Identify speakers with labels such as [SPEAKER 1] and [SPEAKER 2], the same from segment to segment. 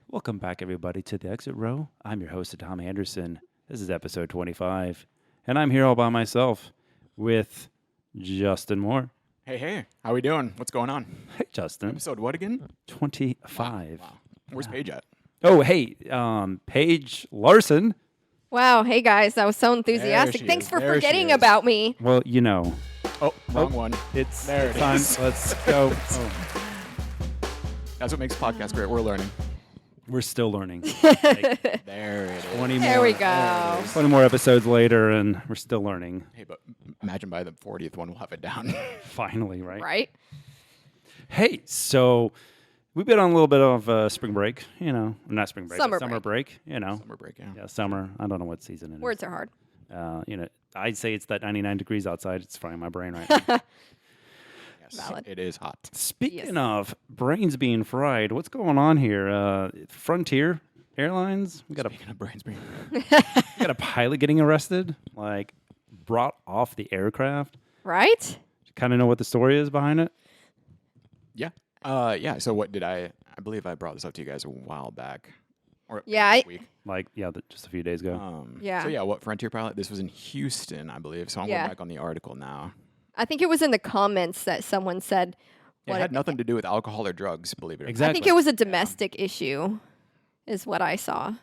[SPEAKER 1] Welcome back, everybody, to the Exit Row. I'm your host, Tom Anderson. This is episode 25, and I'm here all by myself with Justin Moore.
[SPEAKER 2] Hey, how we doing? What's going on?
[SPEAKER 1] Hey, Justin.
[SPEAKER 2] Episode what again?
[SPEAKER 1] 25.
[SPEAKER 2] Wow. Where's Paige at?
[SPEAKER 1] Oh, hey, Paige Larson.
[SPEAKER 3] Wow, hey guys, that was so
[SPEAKER 2] There
[SPEAKER 3] enthusiastic.
[SPEAKER 2] she
[SPEAKER 3] Thanks
[SPEAKER 2] is.
[SPEAKER 3] for
[SPEAKER 2] There she
[SPEAKER 3] forgetting
[SPEAKER 2] is.
[SPEAKER 3] about me.
[SPEAKER 1] Well, you know,
[SPEAKER 2] Oh, wrong one.
[SPEAKER 1] it's
[SPEAKER 2] There it
[SPEAKER 1] time.
[SPEAKER 2] is.
[SPEAKER 1] Let's go.
[SPEAKER 2] That's what makes podcasts great. We're learning.
[SPEAKER 1] We're still learning. Like
[SPEAKER 2] There it is.
[SPEAKER 1] 20
[SPEAKER 3] There
[SPEAKER 1] more,
[SPEAKER 3] we go.
[SPEAKER 1] 20 more episodes later, and we're still learning.
[SPEAKER 2] Hey, but imagine by the 40th one we'll have it down.
[SPEAKER 1] Finally, right?
[SPEAKER 3] Right?
[SPEAKER 1] Hey, so we've been on a little bit of spring break, not spring break,
[SPEAKER 3] Summer
[SPEAKER 1] but summer break,
[SPEAKER 2] Summer break, yeah.
[SPEAKER 1] Yeah, summer. I don't know what season it is.
[SPEAKER 3] Words are hard.
[SPEAKER 1] I'd say it's that 99 degrees outside. It's frying my brain right now.
[SPEAKER 2] Yes,
[SPEAKER 3] Valid.
[SPEAKER 2] it is hot.
[SPEAKER 1] Speaking
[SPEAKER 3] Yes.
[SPEAKER 1] of brains being fried, what's going on here? Frontier Airlines, we got
[SPEAKER 2] Speaking of brains being
[SPEAKER 1] a pilot getting arrested, like brought off the aircraft.
[SPEAKER 3] Right?
[SPEAKER 1] Kind of know what the story is behind it?
[SPEAKER 2] Yeah. So what did I believe I brought this up to you guys a while back. Or
[SPEAKER 3] Yeah,
[SPEAKER 2] last week.
[SPEAKER 1] Like, just a few days ago.
[SPEAKER 3] Yeah.
[SPEAKER 2] So what Frontier pilot? This was in Houston, I believe. So I'm
[SPEAKER 3] Yeah.
[SPEAKER 2] going back on the article now.
[SPEAKER 3] I think it was in the comments that someone said
[SPEAKER 2] It had nothing to do with alcohol or drugs, believe it or not.
[SPEAKER 1] Exactly.
[SPEAKER 3] I think it was a domestic issue, is what I saw.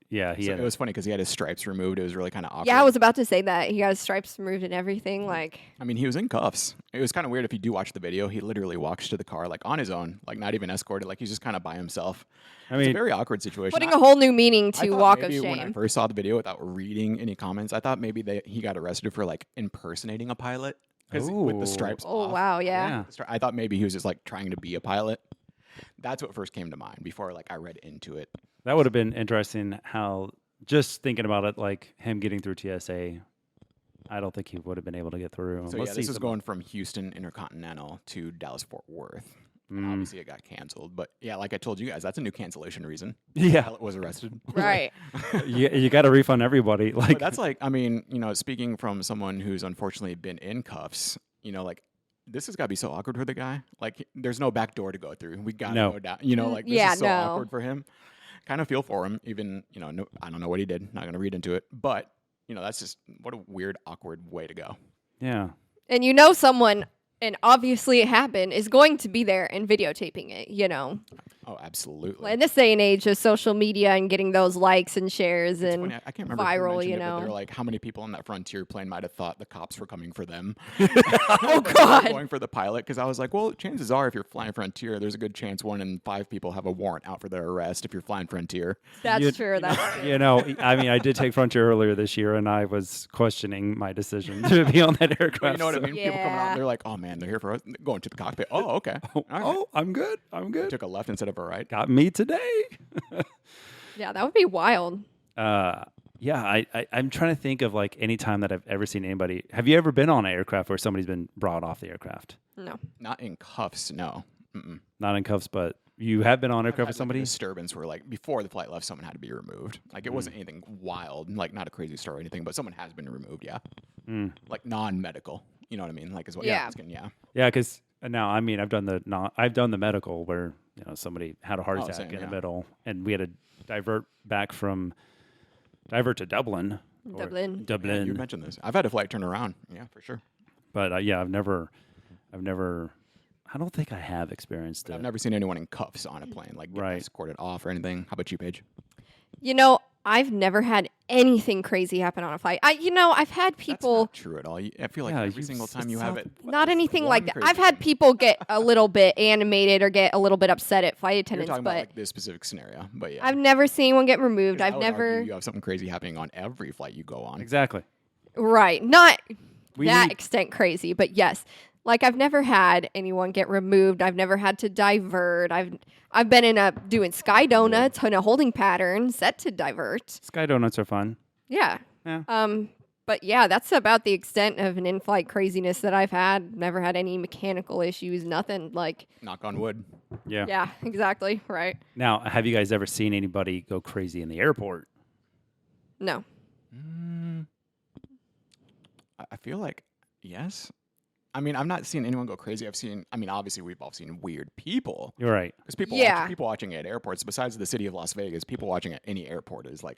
[SPEAKER 1] Yeah, he
[SPEAKER 2] So
[SPEAKER 1] had
[SPEAKER 2] it was funny because he had his stripes removed. It was really kind of awkward.
[SPEAKER 3] Yeah, I was about to say that. He got his stripes removed and everything. Like,
[SPEAKER 2] I mean, he was in cuffs. It was kind of weird if you do watch the video. He literally walks to the car like on his own, like not even escorted. Like he's just kind of by himself.
[SPEAKER 1] I
[SPEAKER 2] It's a
[SPEAKER 1] mean,
[SPEAKER 2] very awkward situation.
[SPEAKER 3] putting a whole new meaning
[SPEAKER 2] I
[SPEAKER 3] to
[SPEAKER 2] thought
[SPEAKER 3] Walk of
[SPEAKER 2] maybe when I
[SPEAKER 3] Shame.
[SPEAKER 2] first saw the video without reading any comments, I thought maybe he got arrested for like impersonating a pilot because with
[SPEAKER 1] Ooh.
[SPEAKER 2] the stripes
[SPEAKER 3] Oh,
[SPEAKER 2] off.
[SPEAKER 3] wow, yeah.
[SPEAKER 2] I thought maybe he was just like trying to be a pilot. That's what first came to mind before like I read into it.
[SPEAKER 1] that would have been interesting how, just thinking about it, like him getting through TSA, I don't think he would have been able to get through.
[SPEAKER 2] So
[SPEAKER 1] unless
[SPEAKER 2] this
[SPEAKER 1] he's
[SPEAKER 2] was
[SPEAKER 1] a-
[SPEAKER 2] going from Houston Intercontinental to Dallas Fort Worth. And
[SPEAKER 1] Mm.
[SPEAKER 2] obviously it got canceled. But yeah, like I told you guys, that's a new cancellation reason.
[SPEAKER 1] Yeah,
[SPEAKER 2] Pilot was arrested.
[SPEAKER 3] Right.
[SPEAKER 1] you got to refund everybody.
[SPEAKER 2] But
[SPEAKER 1] Like,
[SPEAKER 2] that's like, I mean, speaking from someone who's unfortunately been in cuffs, like this has got to be so awkward for the guy. Like, there's no back door to go through. We got to
[SPEAKER 1] No.
[SPEAKER 2] go down. Like this
[SPEAKER 3] Yeah,
[SPEAKER 2] is so
[SPEAKER 3] no.
[SPEAKER 2] awkward for him. Kind of feel for him. Even, no, I don't know what he did. Not gonna read into it. But that's just what a weird, awkward way to go.
[SPEAKER 1] yeah,
[SPEAKER 3] And someone, and obviously it happened, is going to be there and videotaping it.
[SPEAKER 2] Oh, absolutely.
[SPEAKER 3] In this day and age of social media and getting those likes and shares
[SPEAKER 2] It's
[SPEAKER 3] and
[SPEAKER 2] funny, I can't remember who
[SPEAKER 3] viral,
[SPEAKER 2] mentioned
[SPEAKER 3] you
[SPEAKER 2] it, but
[SPEAKER 3] know.
[SPEAKER 2] they're like, how many people on that Frontier plane might have thought the cops were coming for them?
[SPEAKER 3] Oh,
[SPEAKER 2] Like,
[SPEAKER 3] God.
[SPEAKER 2] going for the pilot, because I was like, well, chances are, if you're flying Frontier, there's a good chance 1 in 5 people have a warrant out for their arrest if you're flying Frontier.
[SPEAKER 3] that's
[SPEAKER 1] You-
[SPEAKER 3] true. That's true.
[SPEAKER 1] I mean, I did take Frontier earlier this year, and I was questioning my decision to be on that aircraft.
[SPEAKER 2] But you know what I
[SPEAKER 1] so-
[SPEAKER 2] mean? People coming out,
[SPEAKER 3] Yeah.
[SPEAKER 2] they're like, oh man, they're here for us. Going to the cockpit. Oh, okay. All right.
[SPEAKER 1] Oh, I'm good. I'm good.
[SPEAKER 2] Took a left instead of a right.
[SPEAKER 1] Got me today.
[SPEAKER 3] Yeah, that would be wild.
[SPEAKER 1] I'm trying to think of like any time that I've ever seen anybody. Have you ever been on an aircraft where somebody's been brought off the aircraft?
[SPEAKER 3] No.
[SPEAKER 2] Not in cuffs, no. Mm-mm.
[SPEAKER 1] Not in cuffs, but you have been on an
[SPEAKER 2] I've
[SPEAKER 1] aircraft
[SPEAKER 2] had,
[SPEAKER 1] with somebody?
[SPEAKER 2] Like, a disturbance where like before the flight left, someone had to be removed. Like it wasn't anything wild, like not a crazy story or anything, but someone has been removed. Yeah, like non-medical. You know what I mean? Like is what you're
[SPEAKER 3] Yeah.
[SPEAKER 2] asking. Yeah.
[SPEAKER 1] Yeah, because now I mean I've done the medical where somebody had a heart
[SPEAKER 2] Oh,
[SPEAKER 1] attack
[SPEAKER 2] same,
[SPEAKER 1] in the
[SPEAKER 2] yeah.
[SPEAKER 1] middle, and we had to divert to Dublin.
[SPEAKER 3] Dublin.
[SPEAKER 2] Yeah, you mentioned this. I've had a flight turn around. Yeah, for sure.
[SPEAKER 1] But I've never. I don't think I have experienced
[SPEAKER 2] I've
[SPEAKER 1] it.
[SPEAKER 2] never seen anyone in cuffs on a plane, like getting
[SPEAKER 1] Right.
[SPEAKER 2] escorted off or anything. How about you, Paige?
[SPEAKER 3] I've never had anything crazy happen on a flight. I've had people,
[SPEAKER 2] That's not true at all. I feel like
[SPEAKER 1] Yeah,
[SPEAKER 2] every single time you have it.
[SPEAKER 3] not anything like
[SPEAKER 2] one
[SPEAKER 3] that.
[SPEAKER 2] crazy
[SPEAKER 3] I've had
[SPEAKER 2] thing.
[SPEAKER 3] people get a little bit animated or get a little bit upset at flight
[SPEAKER 2] You're
[SPEAKER 3] attendants,
[SPEAKER 2] talking
[SPEAKER 3] but
[SPEAKER 2] about like this specific scenario, but yeah.
[SPEAKER 3] I've never seen anyone get removed.
[SPEAKER 2] 'Cause I
[SPEAKER 3] I've
[SPEAKER 2] would argue
[SPEAKER 3] never,
[SPEAKER 2] you have something crazy happening on every flight you go on.
[SPEAKER 1] Exactly.
[SPEAKER 3] right, not
[SPEAKER 1] We
[SPEAKER 3] that
[SPEAKER 1] need-
[SPEAKER 3] extent crazy, but yes. Like I've never had anyone get removed. I've never had to divert. I've been doing sky donuts in a holding pattern set to divert.
[SPEAKER 1] Sky donuts are fun.
[SPEAKER 3] Yeah.
[SPEAKER 1] Yeah.
[SPEAKER 3] But yeah, that's about the extent of an in-flight craziness that I've had. Never had any mechanical issues, nothing like.
[SPEAKER 2] Knock on wood.
[SPEAKER 1] Yeah.
[SPEAKER 3] Yeah, exactly. Right.
[SPEAKER 1] Now, have you guys ever seen anybody go crazy in the airport?
[SPEAKER 3] No.
[SPEAKER 2] I feel like yes. I mean, I've not seen anyone go crazy. Obviously, we've all seen weird people.
[SPEAKER 1] You're right.
[SPEAKER 2] Because people,
[SPEAKER 3] Yeah.
[SPEAKER 2] people watching at airports, besides the city of Las Vegas, people watching at any airport is like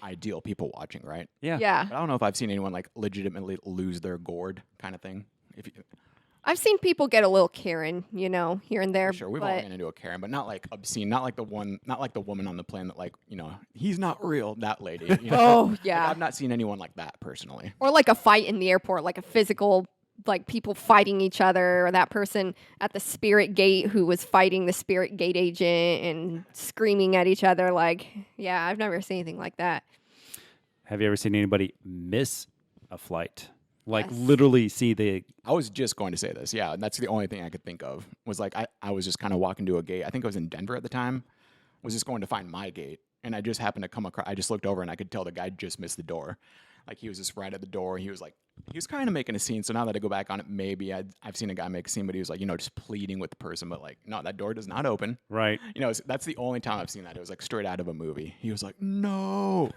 [SPEAKER 2] ideal people watching, right?
[SPEAKER 1] Yeah.
[SPEAKER 3] Yeah.
[SPEAKER 2] But I don't know if I've seen anyone like legitimately lose their gourd kind of thing. If you,
[SPEAKER 3] I've seen people get a little Karen, here and there.
[SPEAKER 2] sure, we've all
[SPEAKER 3] but
[SPEAKER 2] ran into a Karen, but not like obscene, not like the woman on the plane that like, he's not real, that lady.
[SPEAKER 3] Oh,
[SPEAKER 2] Like,
[SPEAKER 3] yeah.
[SPEAKER 2] I've not seen anyone like that personally.
[SPEAKER 3] Or like a fight in the airport, like a physical, like people fighting each other, or that person at the Spirit Gate who was fighting the Spirit Gate agent and screaming at each other. Like, yeah, I've never seen anything like that.
[SPEAKER 1] Have you ever seen anybody miss a flight? Like
[SPEAKER 3] Yes.
[SPEAKER 1] literally see the.
[SPEAKER 2] I was just going to say this. Yeah, and that's the only thing I could think of was like I was just kind of walking to a gate. I think I was in Denver at the time. Was just going to find my gate, and I just happened to come across. I just looked over and I could tell the guy just missed the door. Like he was just right at the door. He was kind of making a scene. So now that I go back on it, maybe I've seen a guy make a scene, but he was like, just pleading with the person. But like, no, that door does not open.
[SPEAKER 1] Right.
[SPEAKER 2] That's the only time I've seen that. It was like straight out of a movie. He was like, no.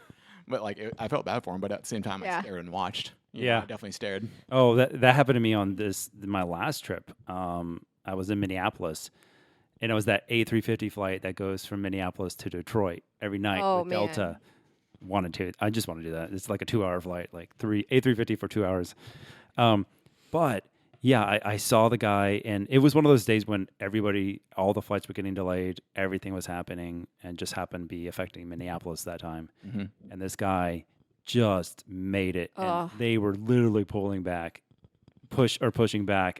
[SPEAKER 2] But like, I felt bad for him. But at the same time,
[SPEAKER 3] Yeah.
[SPEAKER 2] I stared and watched.
[SPEAKER 1] Yeah.
[SPEAKER 2] I definitely stared.
[SPEAKER 1] Oh, that happened to me on my last trip. I was in Minneapolis, and it was that A350 flight that goes from Minneapolis to Detroit every night
[SPEAKER 3] Oh,
[SPEAKER 1] with
[SPEAKER 3] man.
[SPEAKER 1] Delta. I just want to do that. It's like a 2-hour flight, like A350 for 2 hours. But yeah, I saw the guy, and it was one of those days when all the flights were getting delayed, everything was happening, and just happened to be affecting Minneapolis that time.
[SPEAKER 2] Mm-hmm.
[SPEAKER 1] And this guy just made it, and
[SPEAKER 3] Ugh.
[SPEAKER 1] they were literally pushing back,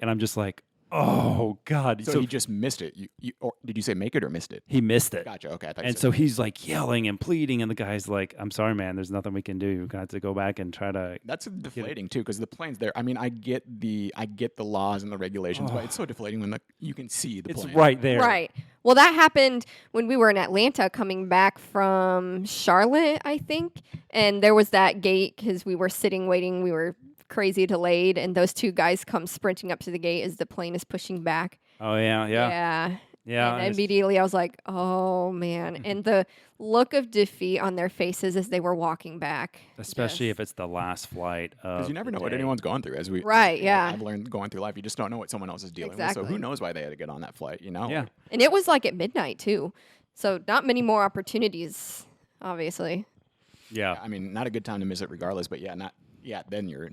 [SPEAKER 1] and I'm just like, oh God!
[SPEAKER 2] So he just missed it. Or did you say make it or missed it?
[SPEAKER 1] he missed it.
[SPEAKER 2] Gotcha. Okay. I thought you
[SPEAKER 1] And
[SPEAKER 2] said
[SPEAKER 1] so he's like yelling and pleading, and the guy's like, "I'm sorry, man. There's nothing we can do. You're gonna have to go back and try to."
[SPEAKER 2] that's deflating too, because the plane's there. I mean, I get the laws and the regulations, but it's so deflating when you can see the
[SPEAKER 1] It's
[SPEAKER 2] plane.
[SPEAKER 1] right there.
[SPEAKER 3] Right. Well, that happened when we were in Atlanta coming back from Charlotte, I think. And there was that gate because we were sitting waiting. We were crazy delayed. And those two guys come sprinting up to the gate as the plane is pushing back.
[SPEAKER 1] Oh yeah.
[SPEAKER 3] And
[SPEAKER 1] I just-
[SPEAKER 3] immediately I was like, oh, man. And the look of defeat on their faces as they were walking back.
[SPEAKER 1] especially
[SPEAKER 3] Just-
[SPEAKER 1] if it's the last flight.
[SPEAKER 2] Because you never know what anyone's going through.
[SPEAKER 3] Right, yeah.
[SPEAKER 2] I've learned going through life, you just don't know what someone else is dealing with. So
[SPEAKER 3] Exactly.
[SPEAKER 2] who knows why they had to get on that flight?
[SPEAKER 1] Yeah.
[SPEAKER 3] And it was like at midnight, too. So not many more opportunities, obviously.
[SPEAKER 1] Yeah.
[SPEAKER 2] I mean, not a good time to miss it, regardless. But then you're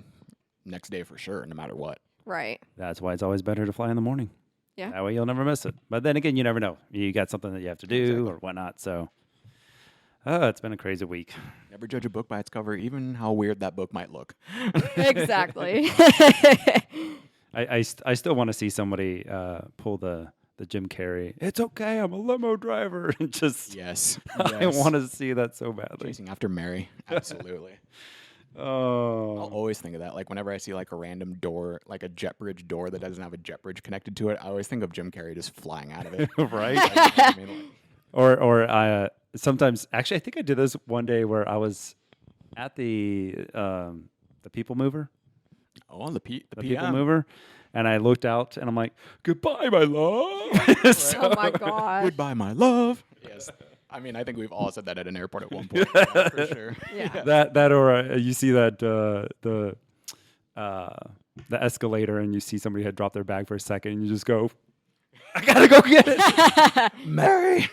[SPEAKER 2] next day for sure, no matter what.
[SPEAKER 3] Right.
[SPEAKER 1] That's why it's always better to fly in the morning.
[SPEAKER 3] Yeah.
[SPEAKER 1] That way you'll never miss it. But then again, you never know. You got something that you have to do or whatnot. So, it's been a crazy week.
[SPEAKER 2] Never judge a book by its cover, even how weird that book might look.
[SPEAKER 3] Exactly.
[SPEAKER 1] I still want to see somebody pull the Jim Carrey. It's okay. I'm a limo driver. And just
[SPEAKER 2] Yes.
[SPEAKER 1] I want to see that so badly.
[SPEAKER 2] Chasing after Mary. Absolutely. I'll
[SPEAKER 1] Oh.
[SPEAKER 2] always think of that. Like whenever I see like a random door, like a jet bridge door that doesn't have a jet bridge connected to it, I always think of Jim Carrey just flying out of it.
[SPEAKER 1] Right.
[SPEAKER 2] Like, you know what I mean? Like,
[SPEAKER 1] Or sometimes actually I think I did this one day where I was at the People Mover,
[SPEAKER 2] oh, the
[SPEAKER 1] People
[SPEAKER 2] PM.
[SPEAKER 1] Mover, and I looked out and I'm like, "Goodbye, my love."
[SPEAKER 3] Oh my god.
[SPEAKER 2] Goodbye, my love. Yes. I mean, I think we've all said that at an airport at one point. Yeah, for sure.
[SPEAKER 3] Yeah.
[SPEAKER 1] that or you see that the escalator and you see somebody had dropped their bag for a second and you just go, "I gotta go get it."
[SPEAKER 2] Mary.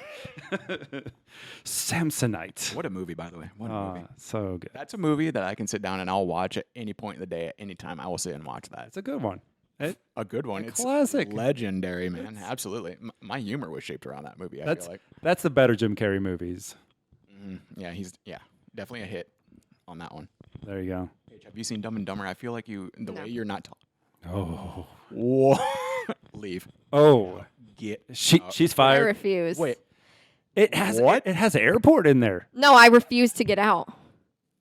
[SPEAKER 1] Samsonite.
[SPEAKER 2] What a movie, by the way. What a movie.
[SPEAKER 1] So good.
[SPEAKER 2] That's a movie that I can sit down and I'll watch at any point in the day, at any time. I will sit and watch that.
[SPEAKER 1] It's a good one.
[SPEAKER 2] A good one. It's
[SPEAKER 1] classic.
[SPEAKER 2] legendary, man. Absolutely. My humor was shaped around that movie, I
[SPEAKER 1] That's
[SPEAKER 2] feel like.
[SPEAKER 1] that's the better Jim Carrey movies.
[SPEAKER 2] Yeah, he's definitely a hit on that one.
[SPEAKER 1] There you go.
[SPEAKER 2] Paige, have you seen Dumb and Dumber? I feel like the
[SPEAKER 3] No.
[SPEAKER 2] way you're not talking.
[SPEAKER 1] Oh.
[SPEAKER 2] Whoa. Leave.
[SPEAKER 1] Oh.
[SPEAKER 2] Get
[SPEAKER 1] She's
[SPEAKER 3] I
[SPEAKER 1] fired.
[SPEAKER 3] refuse.
[SPEAKER 2] Wait.
[SPEAKER 1] It has
[SPEAKER 2] What?
[SPEAKER 1] It has an airport in there.
[SPEAKER 3] No, I refuse to get out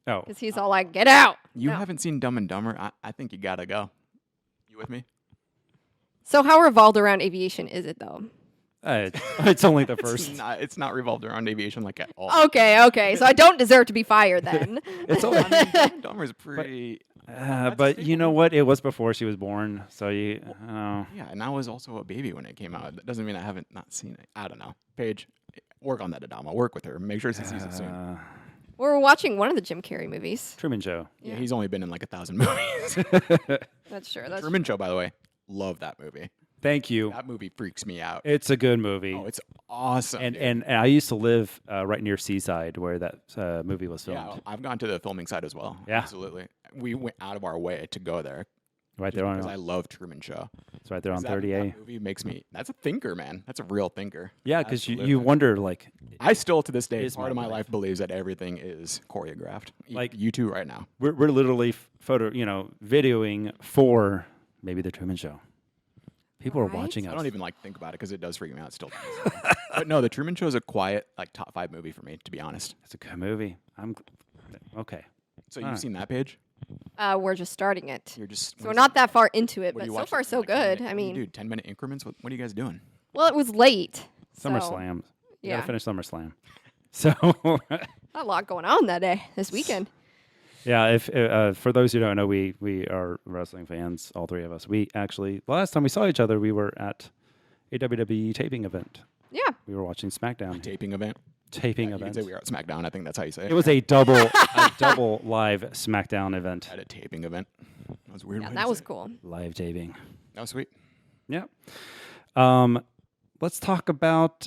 [SPEAKER 1] Oh.
[SPEAKER 3] because he's all like, "Get out."
[SPEAKER 2] You
[SPEAKER 3] No.
[SPEAKER 2] haven't seen Dumb and Dumber? I think you gotta go. You with me?
[SPEAKER 3] So how revolved around aviation is it though?
[SPEAKER 1] It's only the first.
[SPEAKER 2] It's not revolved around aviation like at all.
[SPEAKER 3] Okay. So I don't deserve to be fired then.
[SPEAKER 1] It's only.
[SPEAKER 2] I mean, Dumb and Dumber is pretty.
[SPEAKER 1] But you know what? It was before she was born, so you. Oh.
[SPEAKER 2] Yeah, and I was also a baby when it came out. That doesn't mean I haven't not seen it. I don't know. Paige, work on that Adama. Work with her. Make sure she sees it soon.
[SPEAKER 3] We're watching one of the Jim Carrey movies.
[SPEAKER 1] Truman Show.
[SPEAKER 2] Yeah, he's only been in like 1,000 movies.
[SPEAKER 3] That's true. That's
[SPEAKER 2] Truman Show, by the way, love that movie.
[SPEAKER 1] Thank you.
[SPEAKER 2] That movie freaks me out.
[SPEAKER 1] It's a good movie.
[SPEAKER 2] Oh, it's awesome.
[SPEAKER 1] and,
[SPEAKER 2] dude.
[SPEAKER 1] and and I used to live right near Seaside where that movie was filmed.
[SPEAKER 2] yeah, I've gone to the filming site as well.
[SPEAKER 1] Yeah.
[SPEAKER 2] Absolutely. We went out of our way to go there
[SPEAKER 1] Right
[SPEAKER 2] just
[SPEAKER 1] there on
[SPEAKER 2] because I love Truman Show.
[SPEAKER 1] it's right there on
[SPEAKER 2] 'Cause that
[SPEAKER 1] 30A.
[SPEAKER 2] movie makes me. That's a thinker, man. That's a real thinker.
[SPEAKER 1] Yeah, because you
[SPEAKER 2] Absolutely.
[SPEAKER 1] wonder like
[SPEAKER 2] I still to this day,
[SPEAKER 1] Is
[SPEAKER 2] part
[SPEAKER 1] my
[SPEAKER 2] of my
[SPEAKER 1] life.
[SPEAKER 2] life believes that everything is choreographed.
[SPEAKER 1] Like-
[SPEAKER 2] You two right now.
[SPEAKER 1] we're literally videoing for maybe the Truman Show. People
[SPEAKER 3] Right.
[SPEAKER 1] are watching us.
[SPEAKER 2] I don't even like think about it because it does freak me out still. But no, the Truman Show is a quiet like top 5 movie for me, to be honest.
[SPEAKER 1] It's a good movie. Okay.
[SPEAKER 2] So you've
[SPEAKER 1] Alright.
[SPEAKER 2] seen that page?
[SPEAKER 3] we're just starting it.
[SPEAKER 2] You're just
[SPEAKER 3] So we're not that far into it,
[SPEAKER 2] what
[SPEAKER 3] but
[SPEAKER 2] do you
[SPEAKER 3] so
[SPEAKER 2] watch
[SPEAKER 3] far
[SPEAKER 2] in,
[SPEAKER 3] so
[SPEAKER 2] like, 10
[SPEAKER 3] good.
[SPEAKER 2] minute-
[SPEAKER 3] I
[SPEAKER 2] what do you
[SPEAKER 3] mean,
[SPEAKER 2] do 10-minute increments. What are you guys doing?
[SPEAKER 3] well, it was late.
[SPEAKER 1] SummerSlam.
[SPEAKER 3] Yeah.
[SPEAKER 1] Gotta finish SummerSlam. So
[SPEAKER 3] A lot going on that day, this weekend.
[SPEAKER 1] yeah, if for those who don't know, we are wrestling fans, all three of us. We actually last time we saw each other, we were at a WWE taping event.
[SPEAKER 3] Yeah.
[SPEAKER 1] We were watching SmackDown
[SPEAKER 2] Taping event.
[SPEAKER 1] taping
[SPEAKER 2] You can
[SPEAKER 1] event.
[SPEAKER 2] say we are at SmackDown. I think that's how you say it.
[SPEAKER 1] It was a double live SmackDown event.
[SPEAKER 2] at a taping event. That was a weird.
[SPEAKER 3] Yeah,
[SPEAKER 2] way
[SPEAKER 3] that
[SPEAKER 2] to
[SPEAKER 3] was
[SPEAKER 2] say it.
[SPEAKER 3] cool.
[SPEAKER 1] Live taping.
[SPEAKER 2] That was sweet.
[SPEAKER 1] Yeah. Let's talk about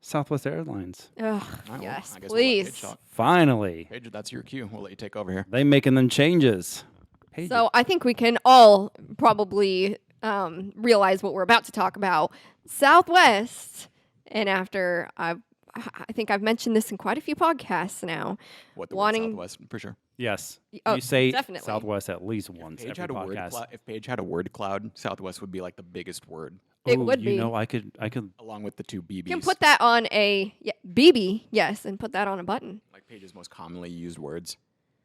[SPEAKER 1] Southwest Airlines.
[SPEAKER 3] Ugh,
[SPEAKER 2] All right, well,
[SPEAKER 3] yes,
[SPEAKER 2] I guess we'll let Paige
[SPEAKER 3] please.
[SPEAKER 2] talk.
[SPEAKER 1] Finally,
[SPEAKER 2] Paige, that's your cue. We'll let you take over here.
[SPEAKER 1] they making them changes. Paige.
[SPEAKER 3] So I think we can all probably realize what we're about to talk about. Southwest, and after I think I've mentioned this in quite a few podcasts now.
[SPEAKER 2] What the
[SPEAKER 3] Wanting-
[SPEAKER 2] word Southwest for sure.
[SPEAKER 1] yes,
[SPEAKER 3] Oh,
[SPEAKER 1] you say
[SPEAKER 3] definitely.
[SPEAKER 1] Southwest at least once
[SPEAKER 2] Paige
[SPEAKER 1] every
[SPEAKER 2] had a word
[SPEAKER 1] podcast.
[SPEAKER 2] cloud. If Paige had a word cloud, Southwest would be like the biggest word,
[SPEAKER 3] It
[SPEAKER 1] Ooh,
[SPEAKER 3] would
[SPEAKER 1] you
[SPEAKER 3] be.
[SPEAKER 1] know, I could.
[SPEAKER 2] along with the two BBs.
[SPEAKER 3] You can put that on a BB, yes, and put that on a button.
[SPEAKER 2] like Paige's most commonly used words.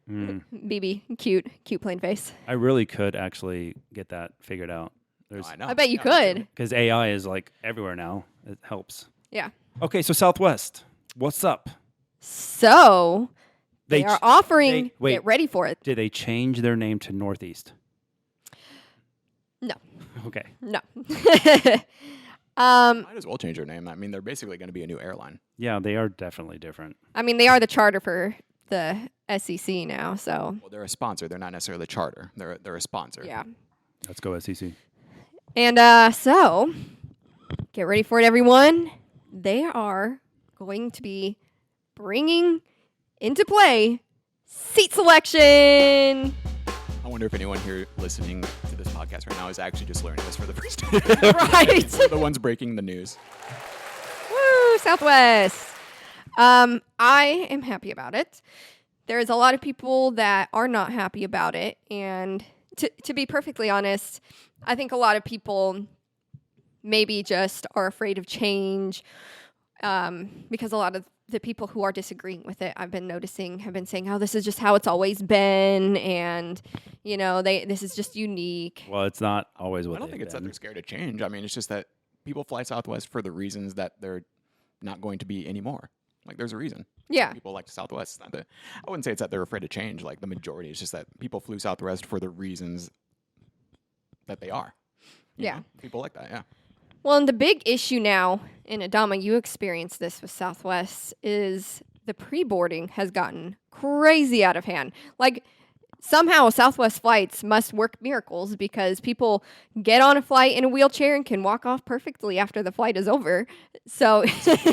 [SPEAKER 3] BB, cute plain face.
[SPEAKER 1] I really could actually get that figured out.
[SPEAKER 2] No,
[SPEAKER 1] There's
[SPEAKER 2] I know.
[SPEAKER 3] I bet you
[SPEAKER 2] Yeah, me too.
[SPEAKER 3] could.
[SPEAKER 1] because AI is like everywhere now. It helps.
[SPEAKER 3] Yeah.
[SPEAKER 1] Okay, so Southwest, what's up?
[SPEAKER 3] So they
[SPEAKER 1] ch-
[SPEAKER 3] are offering.
[SPEAKER 1] wait.
[SPEAKER 3] Get ready for it.
[SPEAKER 1] Did they change their name to Northeast?
[SPEAKER 3] No.
[SPEAKER 1] Okay.
[SPEAKER 3] No.
[SPEAKER 2] Might as well change their name. I mean, they're basically going to be a new airline.
[SPEAKER 1] Yeah, they are definitely different.
[SPEAKER 3] I mean, they are the charter for the SEC now, so
[SPEAKER 2] Well, they're a sponsor. They're not necessarily the charter. They're a sponsor.
[SPEAKER 3] yeah.
[SPEAKER 1] Let's go SEC.
[SPEAKER 3] And so, get ready for it, everyone. They are going to be bringing into play seat selection.
[SPEAKER 2] I wonder if anyone here listening to this podcast right now is actually just learning this for the first time.
[SPEAKER 3] Right.
[SPEAKER 2] We're the ones breaking the news.
[SPEAKER 3] Woo, Southwest. I am happy about it. There's a lot of people that are not happy about it. And to be perfectly honest, I think a lot of people maybe just are afraid of change because a lot of the people who are disagreeing with it, I've been noticing, have been saying, oh, this is just how it's always been. And, you know, this is just unique.
[SPEAKER 1] Well, it's not always what
[SPEAKER 2] I don't think
[SPEAKER 1] they've
[SPEAKER 2] it's that
[SPEAKER 1] been.
[SPEAKER 2] they're scared of change. I mean, it's just that people fly Southwest for the reasons that they're not going to be anymore. Like, there's a reason.
[SPEAKER 3] Yeah.
[SPEAKER 2] People like Southwest. It's not that, I wouldn't say it's that they're afraid of change. Like, the majority is just that people flew Southwest for the reasons that they are. You
[SPEAKER 3] Yeah.
[SPEAKER 2] know? People like that, yeah.
[SPEAKER 3] Well, and the big issue now, and Adama, you experienced this with Southwest, is the pre-boarding has gotten crazy out of hand. Like, somehow Southwest flights must work miracles because people get on a flight in a wheelchair and can walk off perfectly after the flight is over. So,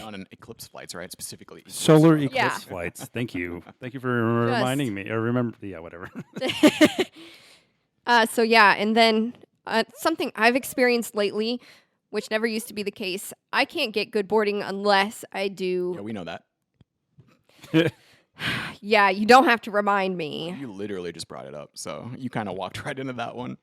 [SPEAKER 2] On an eclipse flights, right? Specifically. eclipse
[SPEAKER 1] Solar
[SPEAKER 2] flights.
[SPEAKER 3] Yeah.
[SPEAKER 1] eclipse flights. Thank you. Thank you for reminding me. Or remember. Yeah, whatever.
[SPEAKER 3] so yeah, and then something I've experienced lately, which never used to be the case, I can't get good boarding unless I do.
[SPEAKER 2] Yeah, we know that.
[SPEAKER 3] Yeah, you don't have to remind me.
[SPEAKER 2] You literally just brought it up. So you kind of walked right into that one.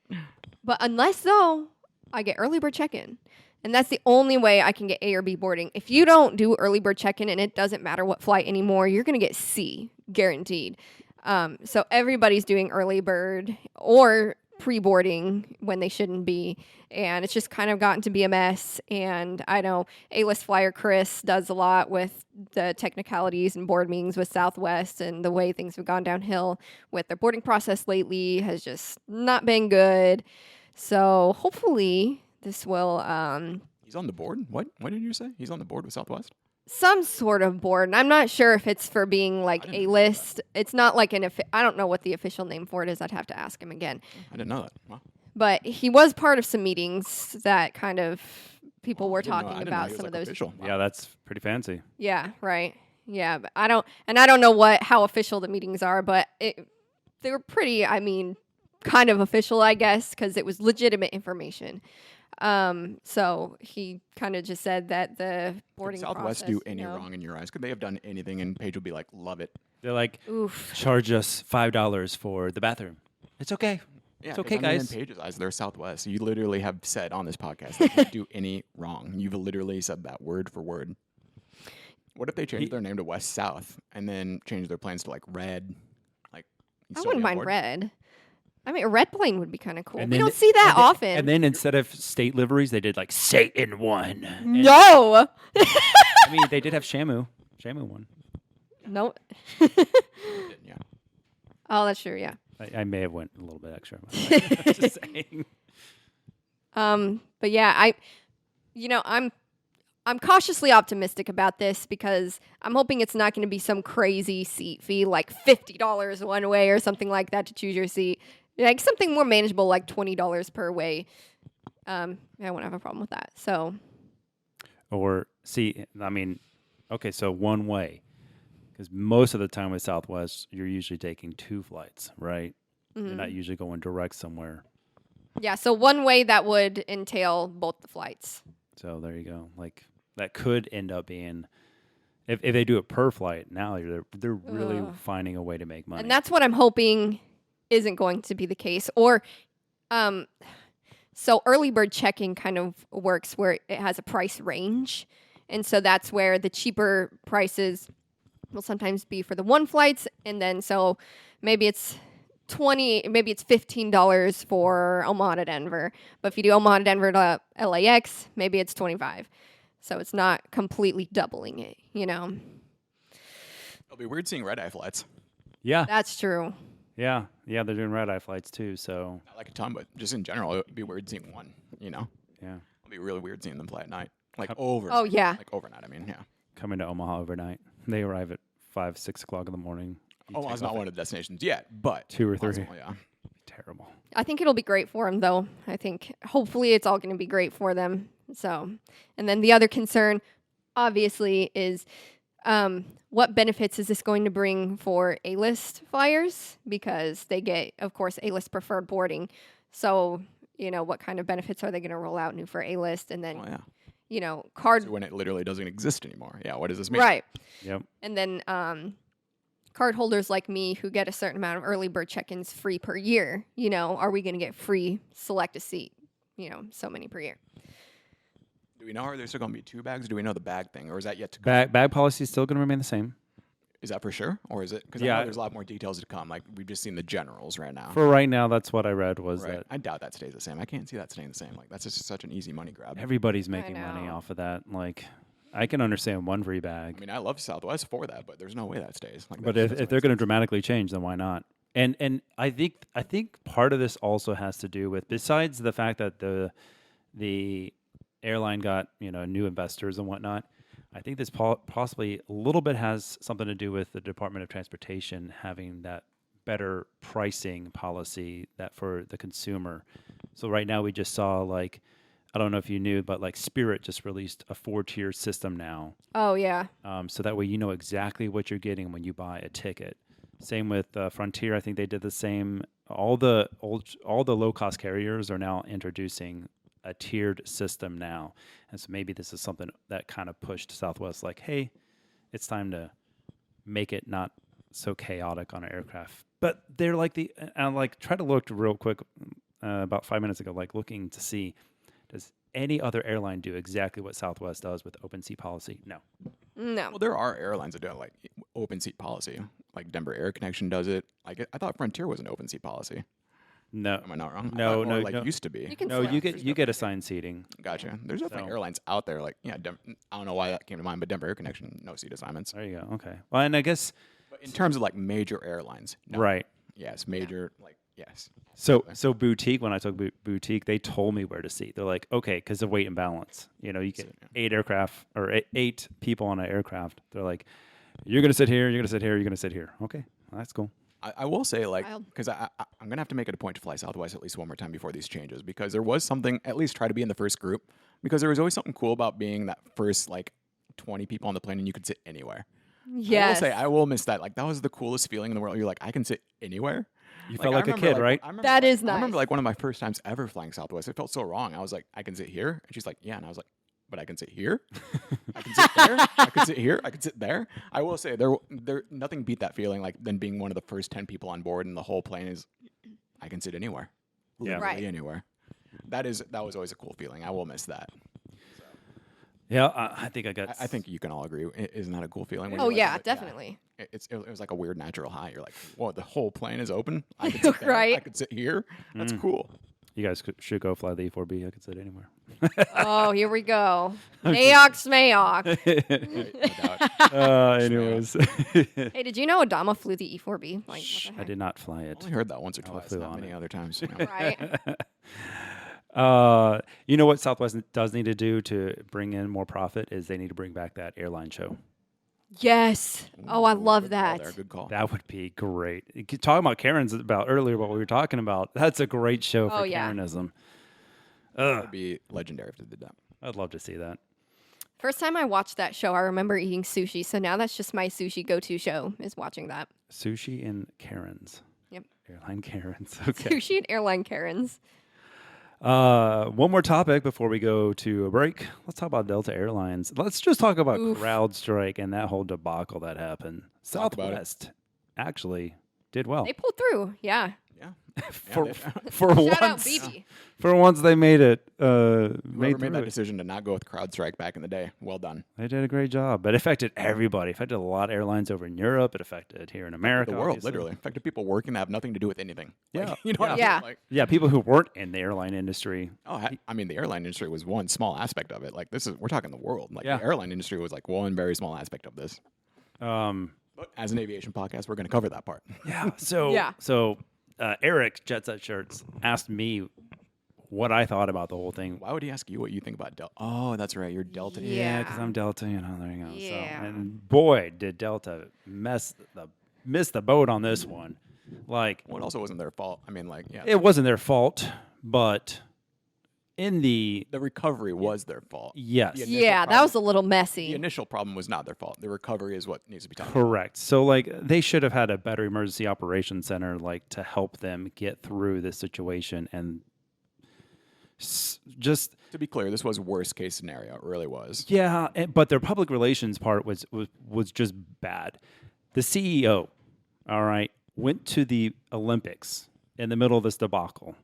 [SPEAKER 3] But unless though, I get early bird check-in. And that's the only way I can get A or B boarding. If you don't do early bird check-in and it doesn't matter what flight anymore, you're going to get C, guaranteed. So everybody's doing early bird or pre-boarding when they shouldn't be. And it's just kind of gotten to be a mess. And I know A-list flyer Chris does a lot with the technicalities and board meetings with Southwest, and the way things have gone downhill with their boarding process lately has just not been good. So hopefully this will
[SPEAKER 2] He's on the board? What did you say? He's on the board with Southwest?
[SPEAKER 3] some sort of board. And I'm not sure if it's for being like
[SPEAKER 2] didn't know
[SPEAKER 3] A-list. It's not like I don't know what the official name for it is. I'd have to ask him again.
[SPEAKER 2] I didn't know that. Wow.
[SPEAKER 3] But he was part of some meetings that kind of people were
[SPEAKER 2] I didn't know- I
[SPEAKER 3] talking
[SPEAKER 2] didn't know
[SPEAKER 3] about
[SPEAKER 2] he was,
[SPEAKER 3] some
[SPEAKER 2] like,
[SPEAKER 3] of those.
[SPEAKER 2] official. Wow.
[SPEAKER 1] Yeah, that's pretty fancy.
[SPEAKER 3] Yeah, right. Yeah, but I don't know how official the meetings are, but they were pretty, I mean, kind of official, I guess, because it was legitimate information. So he kind of just said that the boarding
[SPEAKER 2] Could Southwest
[SPEAKER 3] process,
[SPEAKER 2] do any wrong in your eyes? Could they have done anything and Paige would be like, love it?
[SPEAKER 1] They're like,
[SPEAKER 3] Oof.
[SPEAKER 1] charge us $5 for the bathroom. It's okay.
[SPEAKER 2] Yeah,
[SPEAKER 1] It's
[SPEAKER 2] 'cause,
[SPEAKER 1] okay,
[SPEAKER 2] I mean,
[SPEAKER 1] guys.
[SPEAKER 2] In Paige's eyes, they're Southwest. You literally have said on this podcast they can't do any wrong. You've literally said that word for word. What if they changed their name to West South and then changed their plans to like Red? Like, you'd
[SPEAKER 3] I
[SPEAKER 2] still
[SPEAKER 3] wouldn't
[SPEAKER 2] be on
[SPEAKER 3] mind
[SPEAKER 2] board?
[SPEAKER 3] red. I mean, a red plane would be kind of cool.
[SPEAKER 1] And
[SPEAKER 3] We
[SPEAKER 1] then
[SPEAKER 3] don't see that often.
[SPEAKER 1] And then instead of state liveries, they did like Satan one. And,
[SPEAKER 3] No.
[SPEAKER 1] I mean, they did have Shamu. Shamu one.
[SPEAKER 3] No.
[SPEAKER 2] Yeah.
[SPEAKER 3] Oh, that's true. Yeah.
[SPEAKER 1] I may have went a little bit extra. Just saying.
[SPEAKER 3] But yeah, I'm cautiously optimistic about this because I'm hoping it's not going to be some crazy seat fee like $50 one way or something like that to choose your seat. Like something more manageable, like $20 per way. I won't have a problem with that. So
[SPEAKER 1] Or see, I mean, okay, so one way, because most of the time with Southwest, you're usually taking 2 flights, right? You're not usually going direct somewhere.
[SPEAKER 3] yeah, so one way that would entail both the flights.
[SPEAKER 1] So there you go. Like that could end up being, if they do it per flight, now they're really finding a way to make money.
[SPEAKER 3] And that's what I'm hoping isn't going to be the case. Or, so early bird checking kind of works where it has a price range. And so that's where the cheaper prices will sometimes be for the one flights. And then so maybe it's maybe it's $15 for Omaha to Denver. But if you do Omaha to Denver to LAX, maybe it's $25. So it's not completely doubling it, you know?
[SPEAKER 2] It'll be weird seeing red eye flights.
[SPEAKER 1] yeah,
[SPEAKER 3] That's true.
[SPEAKER 1] yeah, they're doing red eye flights too. So
[SPEAKER 2] Not like a ton, but just in general, it'd be weird seeing one, you know?
[SPEAKER 1] yeah,
[SPEAKER 2] It'll be really weird seeing them fly at night. Like over.
[SPEAKER 3] Oh, yeah.
[SPEAKER 2] Like overnight, I mean, yeah.
[SPEAKER 1] coming to Omaha overnight. They arrive at 5, 6 o'clock in the morning. You
[SPEAKER 2] Omaha's
[SPEAKER 1] take
[SPEAKER 2] not
[SPEAKER 1] off
[SPEAKER 2] one of the destinations yet, but
[SPEAKER 1] 2 or 3.
[SPEAKER 2] possible, yeah.
[SPEAKER 1] Terrible.
[SPEAKER 3] I think it'll be great for them, though. I think hopefully it's all going to be great for them. So, and then the other concern, obviously, is what benefits is this going to bring for A-list flyers? Because they get, of course, A-list preferred boarding. So, you know, what kind of benefits are they going to roll out new for A-list? And then,
[SPEAKER 2] Oh, yeah.
[SPEAKER 3] you know, card,
[SPEAKER 2] So when it literally doesn't exist anymore. Yeah, what does this mean?
[SPEAKER 3] right.
[SPEAKER 1] Yep.
[SPEAKER 3] And then card holders like me who get a certain amount of early bird check-ins free per year, you know, are we going to get free select a seat, you know, so many per year?
[SPEAKER 2] Do we know, are there still going to be 2 bags? Do we know the bag thing, or is that yet to come?
[SPEAKER 1] Bag policy is still going to remain the same.
[SPEAKER 2] Is that for sure, or is it? Because I
[SPEAKER 1] Yeah.
[SPEAKER 2] know there's a lot more details to come. Like we've just seen the generals right now.
[SPEAKER 1] For right now, that's what I read was
[SPEAKER 2] Right.
[SPEAKER 1] that
[SPEAKER 2] I doubt that stays the same. I can't see that staying the same. Like that's just such an easy money grab.
[SPEAKER 1] everybody's making money
[SPEAKER 3] know.
[SPEAKER 1] off of that. Like, I can understand one free bag,
[SPEAKER 2] I mean, I love Southwest for that, but there's no way that stays. Like,
[SPEAKER 1] but
[SPEAKER 2] that's
[SPEAKER 1] if
[SPEAKER 2] no
[SPEAKER 1] they're
[SPEAKER 2] way
[SPEAKER 1] going to
[SPEAKER 2] it stays.
[SPEAKER 1] dramatically change, then why not? And I think part of this also has to do with, besides the fact that the airline got, you know, new investors and whatnot, I think this possibly a little bit has something to do with the Department of Transportation having that better pricing policy that for the consumer. So right now we just saw, like, I don't know if you knew, but like Spirit just released a 4-tier system now.
[SPEAKER 3] Oh, yeah.
[SPEAKER 1] So that way you know exactly what you're getting when you buy a ticket. Same with Frontier. I think they did the same. All the low cost carriers are now introducing a tiered system now, and so maybe this is something that kind of pushed Southwest. Like, hey, it's time to make it not so chaotic on an aircraft. But they're like I like try to look real quick about 5 minutes ago, like looking to see, does any other airline do exactly what Southwest does with open seat policy? No.
[SPEAKER 3] No.
[SPEAKER 2] Well, there are airlines that do like open seat policy. Like Denver Air Connection does it. Like I thought Frontier was an open seat policy.
[SPEAKER 1] No.
[SPEAKER 2] Am I not wrong? I
[SPEAKER 1] No,
[SPEAKER 2] thought more
[SPEAKER 1] no,
[SPEAKER 2] like
[SPEAKER 1] no.
[SPEAKER 2] used to be.
[SPEAKER 3] You can
[SPEAKER 1] No,
[SPEAKER 3] select.
[SPEAKER 1] you get assigned seating.
[SPEAKER 2] Gotcha. There's definitely
[SPEAKER 1] So-
[SPEAKER 2] airlines out there like I don't know why that came to mind, but Denver Air Connection, no seat assignments.
[SPEAKER 1] There you go. Okay. Well, and I guess
[SPEAKER 2] But in terms of like major airlines, no.
[SPEAKER 1] right.
[SPEAKER 2] Yes, major like Yes.
[SPEAKER 1] So boutique. When I took boutique, they told me where to seat. They're like, okay, because of weight and balance. You know, you get 8 aircraft or 8 people on an aircraft. They're like, you're gonna sit here. You're gonna sit here. You're gonna sit here. Okay, that's cool.
[SPEAKER 2] I will say, like,
[SPEAKER 3] Wild.
[SPEAKER 2] because I'm going to have to make it a point to fly Southwest at least one more time before these changes, because there was something, at least try to be in the first group, because there was always something cool about being that first, like, 20 people on the plane and you could sit anywhere.
[SPEAKER 3] Yes.
[SPEAKER 2] I will say, I will miss that. Like, that was the coolest feeling in the world. You're like, I can sit anywhere.
[SPEAKER 1] You
[SPEAKER 2] Like,
[SPEAKER 1] felt
[SPEAKER 2] I
[SPEAKER 1] like a
[SPEAKER 2] remember,
[SPEAKER 1] kid, right?
[SPEAKER 2] I remember,
[SPEAKER 3] That
[SPEAKER 2] like,
[SPEAKER 3] is
[SPEAKER 2] I remember,
[SPEAKER 3] nice.
[SPEAKER 2] like, one of my first times ever flying Southwest. It felt so wrong. I was like, I can sit here. And she's like, yeah. And I was like, but I can sit here. I can sit there. I can sit here. I can sit there. I will say there nothing beat that feeling like than being one of the first 10 people on board and the whole plane is I can sit anywhere.
[SPEAKER 1] Yeah.
[SPEAKER 2] Literally
[SPEAKER 3] Right.
[SPEAKER 2] anywhere. That was always a cool feeling. I will miss that.
[SPEAKER 1] Yeah, I think I got.
[SPEAKER 2] I think you can all agree. Isn't that a cool feeling? when
[SPEAKER 3] Oh
[SPEAKER 2] you're like,
[SPEAKER 3] yeah,
[SPEAKER 2] it-
[SPEAKER 3] definitely.
[SPEAKER 2] It was like a weird natural high. You're like, whoa, the whole plane is open. I can sit there.
[SPEAKER 3] Right.
[SPEAKER 2] I could sit here. That's cool.
[SPEAKER 1] You guys should go fly the E4B. I could sit anywhere.
[SPEAKER 3] Oh, here we go. Mayock Smayock.
[SPEAKER 2] No doubt.
[SPEAKER 1] Anyways,
[SPEAKER 3] Hey, did you know Adama flew the E4B? Like, what the
[SPEAKER 1] I
[SPEAKER 3] heck?
[SPEAKER 1] did not fly it.
[SPEAKER 2] I only heard that once or
[SPEAKER 1] I
[SPEAKER 2] twice,
[SPEAKER 1] flew
[SPEAKER 2] not
[SPEAKER 1] on
[SPEAKER 2] many
[SPEAKER 1] it.
[SPEAKER 2] other times.
[SPEAKER 3] Right.
[SPEAKER 1] You know what Southwest does need to do to bring in more profit is they need to bring back that airline show.
[SPEAKER 3] Yes. Oh, I
[SPEAKER 2] Ooh,
[SPEAKER 3] love
[SPEAKER 2] good call
[SPEAKER 3] that.
[SPEAKER 2] there, good call.
[SPEAKER 1] That would be great. Talking about Karen's about earlier, what we were talking about. That's a great show for
[SPEAKER 3] Oh, yeah.
[SPEAKER 1] Karenism.
[SPEAKER 2] That would be legendary if they did that.
[SPEAKER 1] I'd love to see that.
[SPEAKER 3] First time I watched that show, I remember eating sushi. So now that's just my sushi go-to show is watching that.
[SPEAKER 1] Sushi and Karen's.
[SPEAKER 3] Yep.
[SPEAKER 1] Airline Karen's. Okay.
[SPEAKER 3] Sushi and airline Karens.
[SPEAKER 1] One more topic before we go to a break. Let's talk about Delta Airlines. Let's just talk about
[SPEAKER 3] Oof.
[SPEAKER 1] CrowdStrike and that whole debacle that happened.
[SPEAKER 2] Talk about it.
[SPEAKER 1] Southwest actually did well.
[SPEAKER 3] They pulled through. Yeah.
[SPEAKER 2] Yeah.
[SPEAKER 1] for
[SPEAKER 2] they-
[SPEAKER 1] for
[SPEAKER 3] Shout out
[SPEAKER 1] once.
[SPEAKER 3] BB.
[SPEAKER 1] For once, they made it.
[SPEAKER 2] Whoever made
[SPEAKER 1] through
[SPEAKER 2] that
[SPEAKER 1] it.
[SPEAKER 2] decision to not go with CrowdStrike back in the day, well done.
[SPEAKER 1] They did a great job, but it affected everybody. It affected a lot of airlines over in Europe. It affected here in America.
[SPEAKER 2] The world,
[SPEAKER 1] obviously.
[SPEAKER 2] literally. In fact, the people working that have nothing to do with anything. Like,
[SPEAKER 1] Yeah.
[SPEAKER 2] you know what I mean?
[SPEAKER 3] Yeah.
[SPEAKER 2] Like,
[SPEAKER 1] Yeah, people who weren't in the airline industry.
[SPEAKER 2] I mean, the airline industry was one small aspect of it. Like, we're talking the world. Like,
[SPEAKER 1] Yeah.
[SPEAKER 2] the airline industry was like one very small aspect of this. But as an aviation podcast, we're going to cover that part.
[SPEAKER 1] Yeah. So
[SPEAKER 3] Yeah.
[SPEAKER 1] Eric Jet Set Shirts asked me what I thought about the whole thing.
[SPEAKER 2] Why would he ask you what you think about Delta? Oh, that's right. You're Delta.
[SPEAKER 3] Yeah.
[SPEAKER 1] Yeah, because I'm Delta. You know, there you go.
[SPEAKER 3] Yeah.
[SPEAKER 1] So, and boy, did Delta miss the boat on this one. Like,
[SPEAKER 2] Well, it also wasn't their fault. I mean, like, yeah,
[SPEAKER 1] it wasn't their fault, but in the
[SPEAKER 2] the recovery was their fault.
[SPEAKER 1] yes,
[SPEAKER 2] The initial
[SPEAKER 3] Yeah, that
[SPEAKER 2] problem-
[SPEAKER 3] was a little
[SPEAKER 2] The
[SPEAKER 3] messy.
[SPEAKER 2] initial problem was not their fault. The recovery is what needs to be talked about.
[SPEAKER 1] correct. So like they should have had a better emergency operations center like to help them get through this situation and just
[SPEAKER 2] To be clear, this was worst case scenario. It really was.
[SPEAKER 1] yeah, but their public relations part was just bad. The CEO, all right, went to the Olympics in the middle of this debacle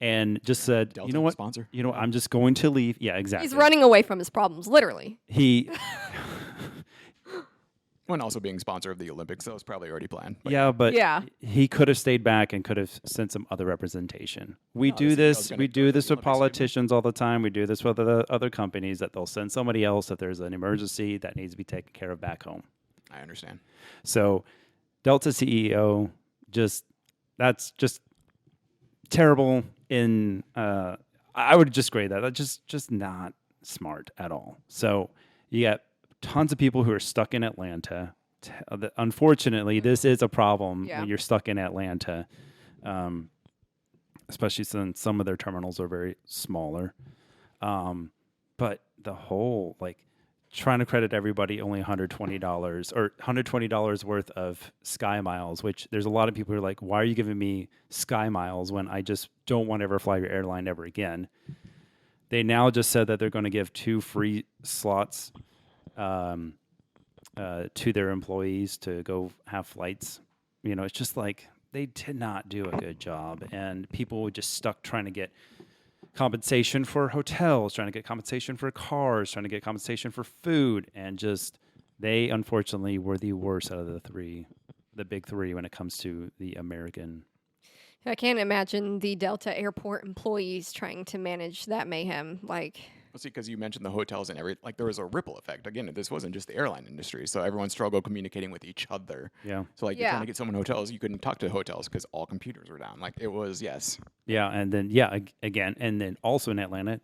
[SPEAKER 1] and just said,
[SPEAKER 2] Delta
[SPEAKER 1] you know what,
[SPEAKER 2] sponsor?
[SPEAKER 1] you know, I'm just going to leave. Yeah, exactly.
[SPEAKER 3] He's running away from his problems, literally.
[SPEAKER 1] He
[SPEAKER 2] When also being sponsor of the Olympics, that was probably already planned. But
[SPEAKER 1] yeah, but
[SPEAKER 3] Yeah.
[SPEAKER 1] he could have stayed back and could have sent some other representation. We
[SPEAKER 2] No,
[SPEAKER 1] do
[SPEAKER 2] the CEO is
[SPEAKER 1] this.
[SPEAKER 2] gonna
[SPEAKER 1] We
[SPEAKER 2] go
[SPEAKER 1] do
[SPEAKER 2] to
[SPEAKER 1] this
[SPEAKER 2] the
[SPEAKER 1] with
[SPEAKER 2] Olympics anyway.
[SPEAKER 1] politicians all the time. We do this with other companies that they'll send somebody else if there's an emergency that needs to be taken care of back home.
[SPEAKER 2] I understand.
[SPEAKER 1] So Delta CEO that's just terrible. I would just grade that. That's just not smart at all. So you got tons of people who are stuck in Atlanta. Unfortunately, this is a problem
[SPEAKER 3] Yeah.
[SPEAKER 1] when you're stuck in Atlanta, especially since some of their terminals are very smaller. But the whole trying to credit everybody only $120 or $120 worth of Sky Miles, which there's a lot of people who are like, why are you giving me Sky Miles when I just don't want to ever fly your airline ever again? They now just said that they're going to give 2 free slots to their employees to go have flights. You know, it's just like they did not do a good job, and people were just stuck trying to get compensation for hotels, trying to get compensation for cars, trying to get compensation for food, and just they unfortunately were the worst out of the big three when it comes to the American.
[SPEAKER 3] I can't imagine the Delta Airport employees trying to manage that mayhem. Like,
[SPEAKER 2] Well, see, because you mentioned the hotels and like there was a ripple effect. Again, this wasn't just the airline industry, so everyone struggled communicating with each other.
[SPEAKER 1] Yeah.
[SPEAKER 2] So like you're
[SPEAKER 3] Yeah.
[SPEAKER 2] trying to get someone hotels, you couldn't talk to hotels because all computers were down. Like it was
[SPEAKER 1] Yeah, and then again, and then also in Atlanta,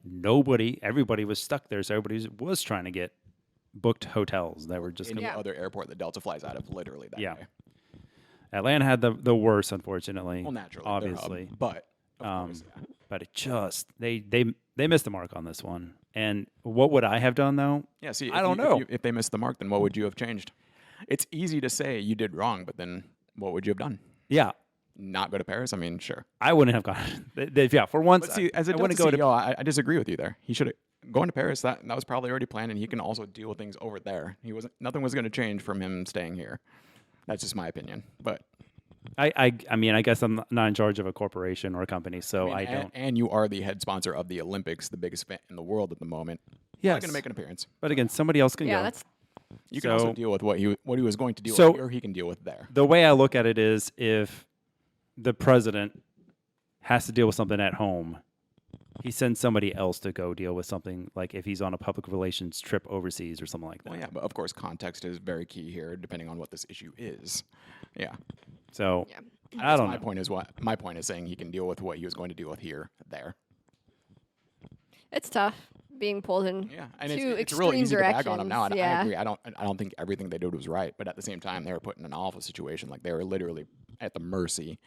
[SPEAKER 1] everybody was stuck there, so everybody was trying to get booked hotels that were just
[SPEAKER 2] any
[SPEAKER 3] Yeah.
[SPEAKER 2] other airport that Delta flies out of, literally that
[SPEAKER 1] Yeah.
[SPEAKER 2] day.
[SPEAKER 1] Atlanta had the worst, unfortunately.
[SPEAKER 2] Well, naturally, they're hub,
[SPEAKER 1] obviously,
[SPEAKER 2] but of course, yeah.
[SPEAKER 1] but it just they missed the mark on this one. And what would I have done though?
[SPEAKER 2] Yeah, see,
[SPEAKER 1] I don't know.
[SPEAKER 2] If they missed the mark, then what would you have changed? It's easy to say you did wrong, but then what would you have done?
[SPEAKER 1] Yeah,
[SPEAKER 2] Not go to Paris? I mean, sure.
[SPEAKER 1] I wouldn't have gone. Yeah, for once,
[SPEAKER 2] But see, as a
[SPEAKER 1] I
[SPEAKER 2] Delta
[SPEAKER 1] wouldn't go to.
[SPEAKER 2] CEO, I disagree with you there. He should have going to Paris. That was probably already planned, and he can also deal with things over there. Nothing was going to change from him staying here. That's just my opinion. But
[SPEAKER 1] I mean, I guess I'm not in charge of a corporation or a company, so I don't.
[SPEAKER 2] And you are the head sponsor of the Olympics, the biggest event in the world at the moment.
[SPEAKER 1] Yes.
[SPEAKER 2] Not going to make an appearance.
[SPEAKER 1] But again, somebody else can
[SPEAKER 3] Yeah,
[SPEAKER 1] go.
[SPEAKER 3] that's
[SPEAKER 2] You can also
[SPEAKER 1] So-
[SPEAKER 2] deal with what he was going to deal
[SPEAKER 1] So-
[SPEAKER 2] with here. He can deal with there.
[SPEAKER 1] The way I look at it is, if the president has to deal with something at home, he sends somebody else to go deal with something, like if he's on a public relations trip overseas or something like that.
[SPEAKER 2] Well, yeah, but of course, context is very key here, depending on what this issue is. Yeah.
[SPEAKER 1] So
[SPEAKER 3] yeah.
[SPEAKER 1] I don't
[SPEAKER 2] my
[SPEAKER 1] know.
[SPEAKER 2] My point is saying he can deal with what he was going to deal with here, there.
[SPEAKER 3] It's tough being pulled in
[SPEAKER 2] Yeah, and
[SPEAKER 3] two
[SPEAKER 2] it's really
[SPEAKER 3] extreme
[SPEAKER 2] easy to bag on them
[SPEAKER 3] directions.
[SPEAKER 2] now. And
[SPEAKER 3] Yeah.
[SPEAKER 2] I agree. I don't think everything they did was right, but at the same time, they were put in an awful situation. Like they were literally at the mercy.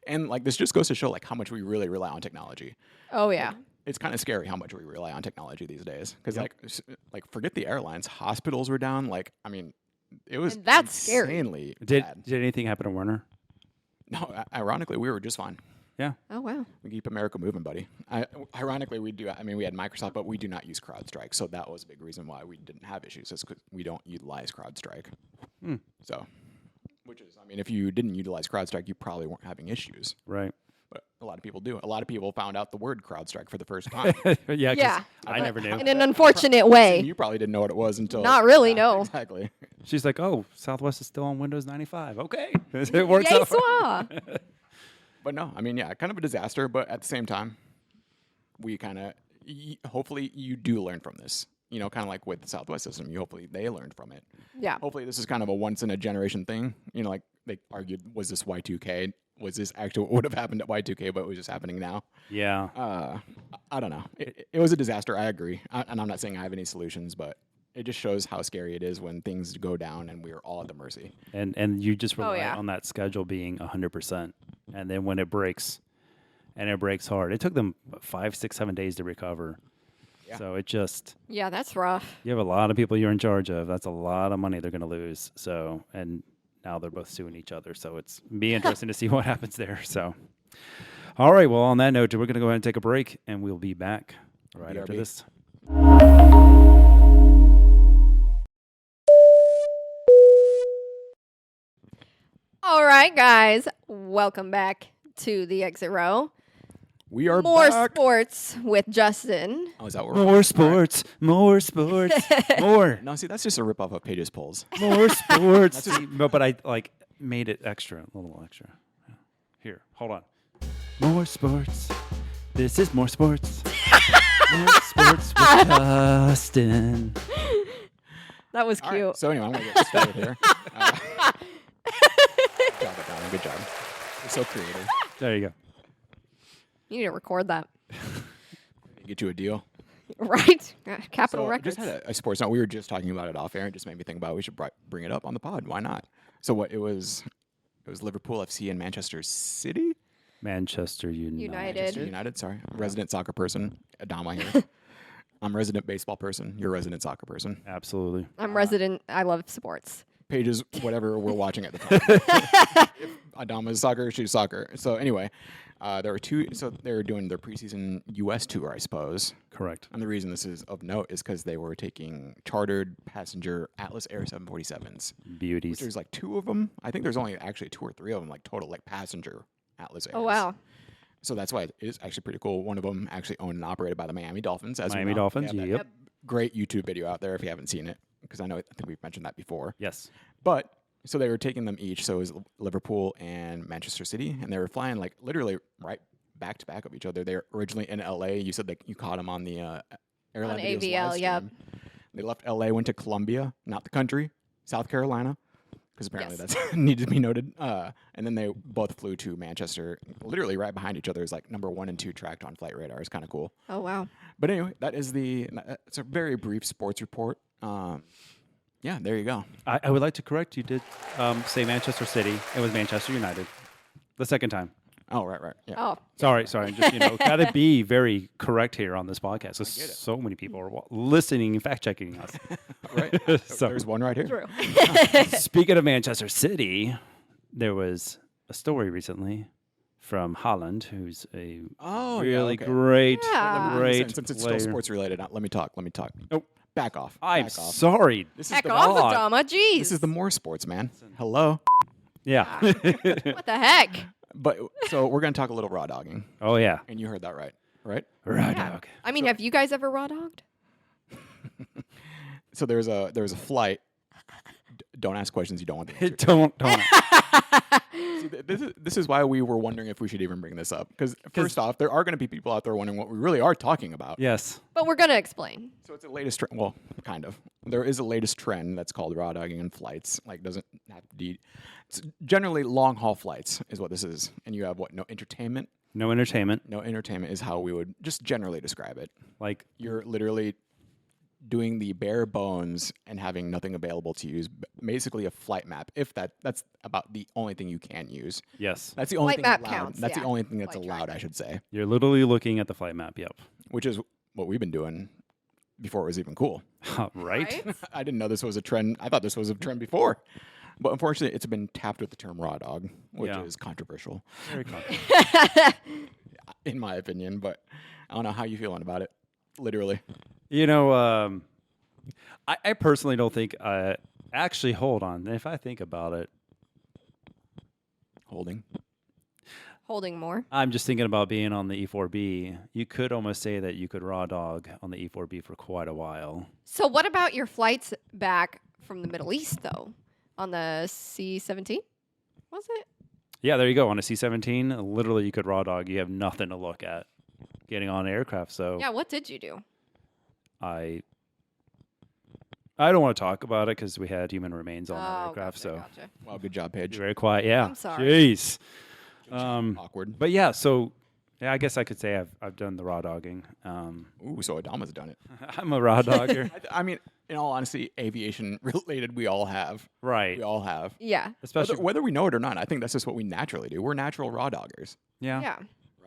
[SPEAKER 2] And like this just goes to show like how much we really rely on technology.
[SPEAKER 3] Oh yeah.
[SPEAKER 2] It's kind of scary how much we rely on technology these days. Because like forget the airlines, hospitals were down. Like I mean, it was
[SPEAKER 3] And that's scary.
[SPEAKER 2] insanely
[SPEAKER 1] Did
[SPEAKER 2] bad.
[SPEAKER 1] anything happen to Werner?
[SPEAKER 2] No, ironically, we were just fine.
[SPEAKER 1] Yeah.
[SPEAKER 3] Oh wow.
[SPEAKER 2] We keep America moving, buddy. Ironically, we do. I mean, we had Microsoft, but we do not use CrowdStrike, so that was a big reason why we didn't have issues. Is because we don't utilize CrowdStrike. So, which is, I mean, if you didn't utilize CrowdStrike, you probably weren't having issues.
[SPEAKER 1] Right.
[SPEAKER 2] But a lot of people do. A lot of people found out the word CrowdStrike for the first time.
[SPEAKER 1] Yeah. 'cause
[SPEAKER 3] Yeah.
[SPEAKER 1] I never knew.
[SPEAKER 3] In an unfortunate
[SPEAKER 2] And
[SPEAKER 3] way.
[SPEAKER 2] you probably didn't know what it was until
[SPEAKER 3] Not really,
[SPEAKER 2] Yeah,
[SPEAKER 3] no.
[SPEAKER 2] Exactly.
[SPEAKER 1] She's like, "Oh, Southwest is still on Windows 95." Okay, it works
[SPEAKER 3] Yay,
[SPEAKER 1] out.
[SPEAKER 3] swa.
[SPEAKER 2] But no, I mean, yeah, kind of a disaster. But at the same time, we kind of hopefully you do learn from this. You know, kind of like with the Southwest system, hopefully they learned from it.
[SPEAKER 3] Yeah.
[SPEAKER 2] Hopefully this is kind of a once in a generation thing. You know, like they argued, was this Y2K? Was this actually what would have happened at Y2K, but it was just happening now?
[SPEAKER 1] Yeah.
[SPEAKER 2] I don't know. It was a disaster. I agree. And I'm not saying I have any solutions, but it just shows how scary it is when things go down and we are all at the mercy.
[SPEAKER 1] And you just rely
[SPEAKER 3] yeah.
[SPEAKER 1] on that schedule being 100%, and then when it breaks, and it breaks hard, it took them 5, 6, 7 days to recover.
[SPEAKER 2] Yeah.
[SPEAKER 1] So it just,
[SPEAKER 3] Yeah, that's rough.
[SPEAKER 1] you have a lot of people you're in charge of. That's a lot of money they're going to lose. So, and now they're both suing each other. So it's be interesting to see what happens there. So, all right. Well, on that note, we're going to go ahead and take a break, and we'll be back right after
[SPEAKER 2] BRB.
[SPEAKER 1] this.
[SPEAKER 3] All right, guys. Welcome back to the exit row.
[SPEAKER 2] We are
[SPEAKER 3] More
[SPEAKER 2] back.
[SPEAKER 3] sports with Justin.
[SPEAKER 2] Oh, is that where
[SPEAKER 1] More sports, more sports, more.
[SPEAKER 2] No, see, that's just a ripoff of Paige's polls.
[SPEAKER 1] More sports. but I like made it extra, a little extra. Here, hold on. More sports. This is more sports. More sports with Justin.
[SPEAKER 3] That was
[SPEAKER 2] All
[SPEAKER 3] cute.
[SPEAKER 2] right, so anyway, I'm going to get started here. Good job, Donna. Good job. You're so creative.
[SPEAKER 1] There you go.
[SPEAKER 3] You need to record that.
[SPEAKER 2] Get you a deal.
[SPEAKER 3] Right? Capital
[SPEAKER 2] So
[SPEAKER 3] Records.
[SPEAKER 2] just had a sports note. We were just talking about it off air. It just made me think about we should bring it up on the pod. Why not? So what it was Liverpool FC and Manchester City.
[SPEAKER 1] Manchester United.
[SPEAKER 3] United.
[SPEAKER 2] United. Sorry, resident soccer person. Adama here. I'm resident baseball person. You're resident soccer person.
[SPEAKER 1] Absolutely.
[SPEAKER 3] I'm resident. I love sports.
[SPEAKER 2] Pages, whatever we're watching at the time. If Adama's soccer, she's soccer. So anyway, there were two. So they were doing their preseason U.S. tour, I suppose.
[SPEAKER 1] Correct.
[SPEAKER 2] And the reason this is of note is because they were taking chartered passenger Atlas Air 747s.
[SPEAKER 1] Beauties.
[SPEAKER 2] There's like two of them. I think there's only actually 2 or 3 of them, like total, like passenger Atlas Airs.
[SPEAKER 3] Oh, wow.
[SPEAKER 2] So that's why it is actually pretty cool. One of them actually owned and operated by the Miami Dolphins. As we
[SPEAKER 1] Miami
[SPEAKER 2] know.
[SPEAKER 1] Dolphins,
[SPEAKER 2] They have that
[SPEAKER 1] yep.
[SPEAKER 2] Great YouTube video out there if you haven't seen it, because I think we've mentioned that before.
[SPEAKER 1] Yes.
[SPEAKER 2] But so they were taking them each. So it was Liverpool and Manchester City, and they were flying like literally right back to back of each other. They're originally in LA. You said that you caught them on the Airline
[SPEAKER 3] On
[SPEAKER 2] Video's
[SPEAKER 3] AVL,
[SPEAKER 2] live
[SPEAKER 3] yep.
[SPEAKER 2] stream. They left LA, went to Columbia, not the country, South Carolina, because apparently
[SPEAKER 3] Yes.
[SPEAKER 2] that's needed to be noted. And then they both flew to Manchester, literally right behind each other. Is like number 1 and 2 tracked on flight radar. It's kind of cool.
[SPEAKER 3] Oh wow.
[SPEAKER 2] But anyway, it's a very brief sports report. Yeah, there you go.
[SPEAKER 1] I would like to correct you. Did say Manchester City. It was Manchester United. The second time.
[SPEAKER 2] Oh, right. Yeah.
[SPEAKER 3] Oh.
[SPEAKER 1] Sorry. Just gotta be very correct here on this podcast. 'Cause
[SPEAKER 2] get it.
[SPEAKER 1] so many people are listening and fact checking us.
[SPEAKER 2] Right.
[SPEAKER 1] So-
[SPEAKER 2] There's one right here.
[SPEAKER 3] True.
[SPEAKER 1] Speaking of Manchester City, there was a story recently from Holland, who's a
[SPEAKER 2] Oh,
[SPEAKER 1] really
[SPEAKER 2] okay.
[SPEAKER 3] Yeah.
[SPEAKER 1] great
[SPEAKER 2] Since it's
[SPEAKER 1] player.
[SPEAKER 2] still sports related, let me talk.
[SPEAKER 1] Nope.
[SPEAKER 2] Back off.
[SPEAKER 1] I'm
[SPEAKER 2] Back off.
[SPEAKER 1] sorry.
[SPEAKER 2] This
[SPEAKER 3] Heck
[SPEAKER 2] is the
[SPEAKER 3] off,
[SPEAKER 1] God.
[SPEAKER 3] Adama. Jeez.
[SPEAKER 2] This is the more sports, man. Hello.
[SPEAKER 1] Yeah.
[SPEAKER 3] What the heck?
[SPEAKER 2] But so we're gonna talk a little raw dogging,
[SPEAKER 1] Oh yeah.
[SPEAKER 2] and you heard that right?
[SPEAKER 1] Right.
[SPEAKER 3] Yeah.
[SPEAKER 1] Okay.
[SPEAKER 3] I mean, have you guys ever raw dogged?
[SPEAKER 2] So there was a flight. Don't ask questions you don't want to answer.
[SPEAKER 1] don't.
[SPEAKER 2] See, this is why we were wondering if we should even bring this up. Because first off, there are going to be people out there wondering what we really are talking about.
[SPEAKER 1] Yes.
[SPEAKER 3] But we're gonna explain.
[SPEAKER 2] So it's a latest trend. Well, kind of. There is a latest trend that's called raw dogging in flights. Like doesn't have to be. It's generally long haul flights is what this is, and you have what? No entertainment.
[SPEAKER 1] No entertainment.
[SPEAKER 2] No entertainment is how we would just generally describe it.
[SPEAKER 1] Like
[SPEAKER 2] You're literally doing the bare bones and having nothing available to use. Basically, a flight map. If that's about the only thing you can use.
[SPEAKER 1] yes.
[SPEAKER 2] That's the only
[SPEAKER 3] Flight
[SPEAKER 2] thing
[SPEAKER 3] map
[SPEAKER 2] allowed.
[SPEAKER 3] counts,
[SPEAKER 2] That's
[SPEAKER 3] yeah.
[SPEAKER 2] the only thing that's
[SPEAKER 3] Flight
[SPEAKER 2] allowed,
[SPEAKER 3] tracking.
[SPEAKER 2] I should say.
[SPEAKER 1] You're literally looking at the flight map. Yep.
[SPEAKER 2] Which is what we've been doing before it was even cool.
[SPEAKER 1] Right.
[SPEAKER 2] I didn't know this was a trend. I thought this was a trend before. But unfortunately, it's been tapped with the term raw dog, which
[SPEAKER 1] Yeah.
[SPEAKER 2] is controversial,
[SPEAKER 1] Very confident.
[SPEAKER 2] in my opinion. But I don't know how you feeling about it. Literally.
[SPEAKER 1] I personally don't think. Actually, hold on. If I think about it,
[SPEAKER 2] Holding.
[SPEAKER 3] Holding more.
[SPEAKER 1] I'm just thinking about being on the E4B. You could almost say that you could raw dog on the E4B for quite a while.
[SPEAKER 3] So what about your flights back from the Middle East though? On the C-17? Was it?
[SPEAKER 1] Yeah, there you go. On a C-17, literally you could raw dog. You have nothing to look at getting on an aircraft. So
[SPEAKER 3] Yeah, what did you do?
[SPEAKER 1] I don't want to talk about it because we had human remains on the
[SPEAKER 3] Oh,
[SPEAKER 1] aircraft.
[SPEAKER 3] gotcha,
[SPEAKER 1] So
[SPEAKER 3] gotcha.
[SPEAKER 2] Well, good job, Paige.
[SPEAKER 1] very quiet. Yeah.
[SPEAKER 3] I'm sorry.
[SPEAKER 1] Jeez.
[SPEAKER 2] Awkward.
[SPEAKER 1] But yeah, so yeah, I guess I could say I've done the raw dogging.
[SPEAKER 2] Ooh, so Adama's done it.
[SPEAKER 1] I'm a raw dogger.
[SPEAKER 2] I mean, in all honesty, aviation related, we all have.
[SPEAKER 1] Right.
[SPEAKER 2] We all have.
[SPEAKER 3] Yeah.
[SPEAKER 1] Especially
[SPEAKER 2] Whether we know it or not, I think that's just what we naturally do. We're natural raw doggers,
[SPEAKER 1] yeah.
[SPEAKER 3] Yeah.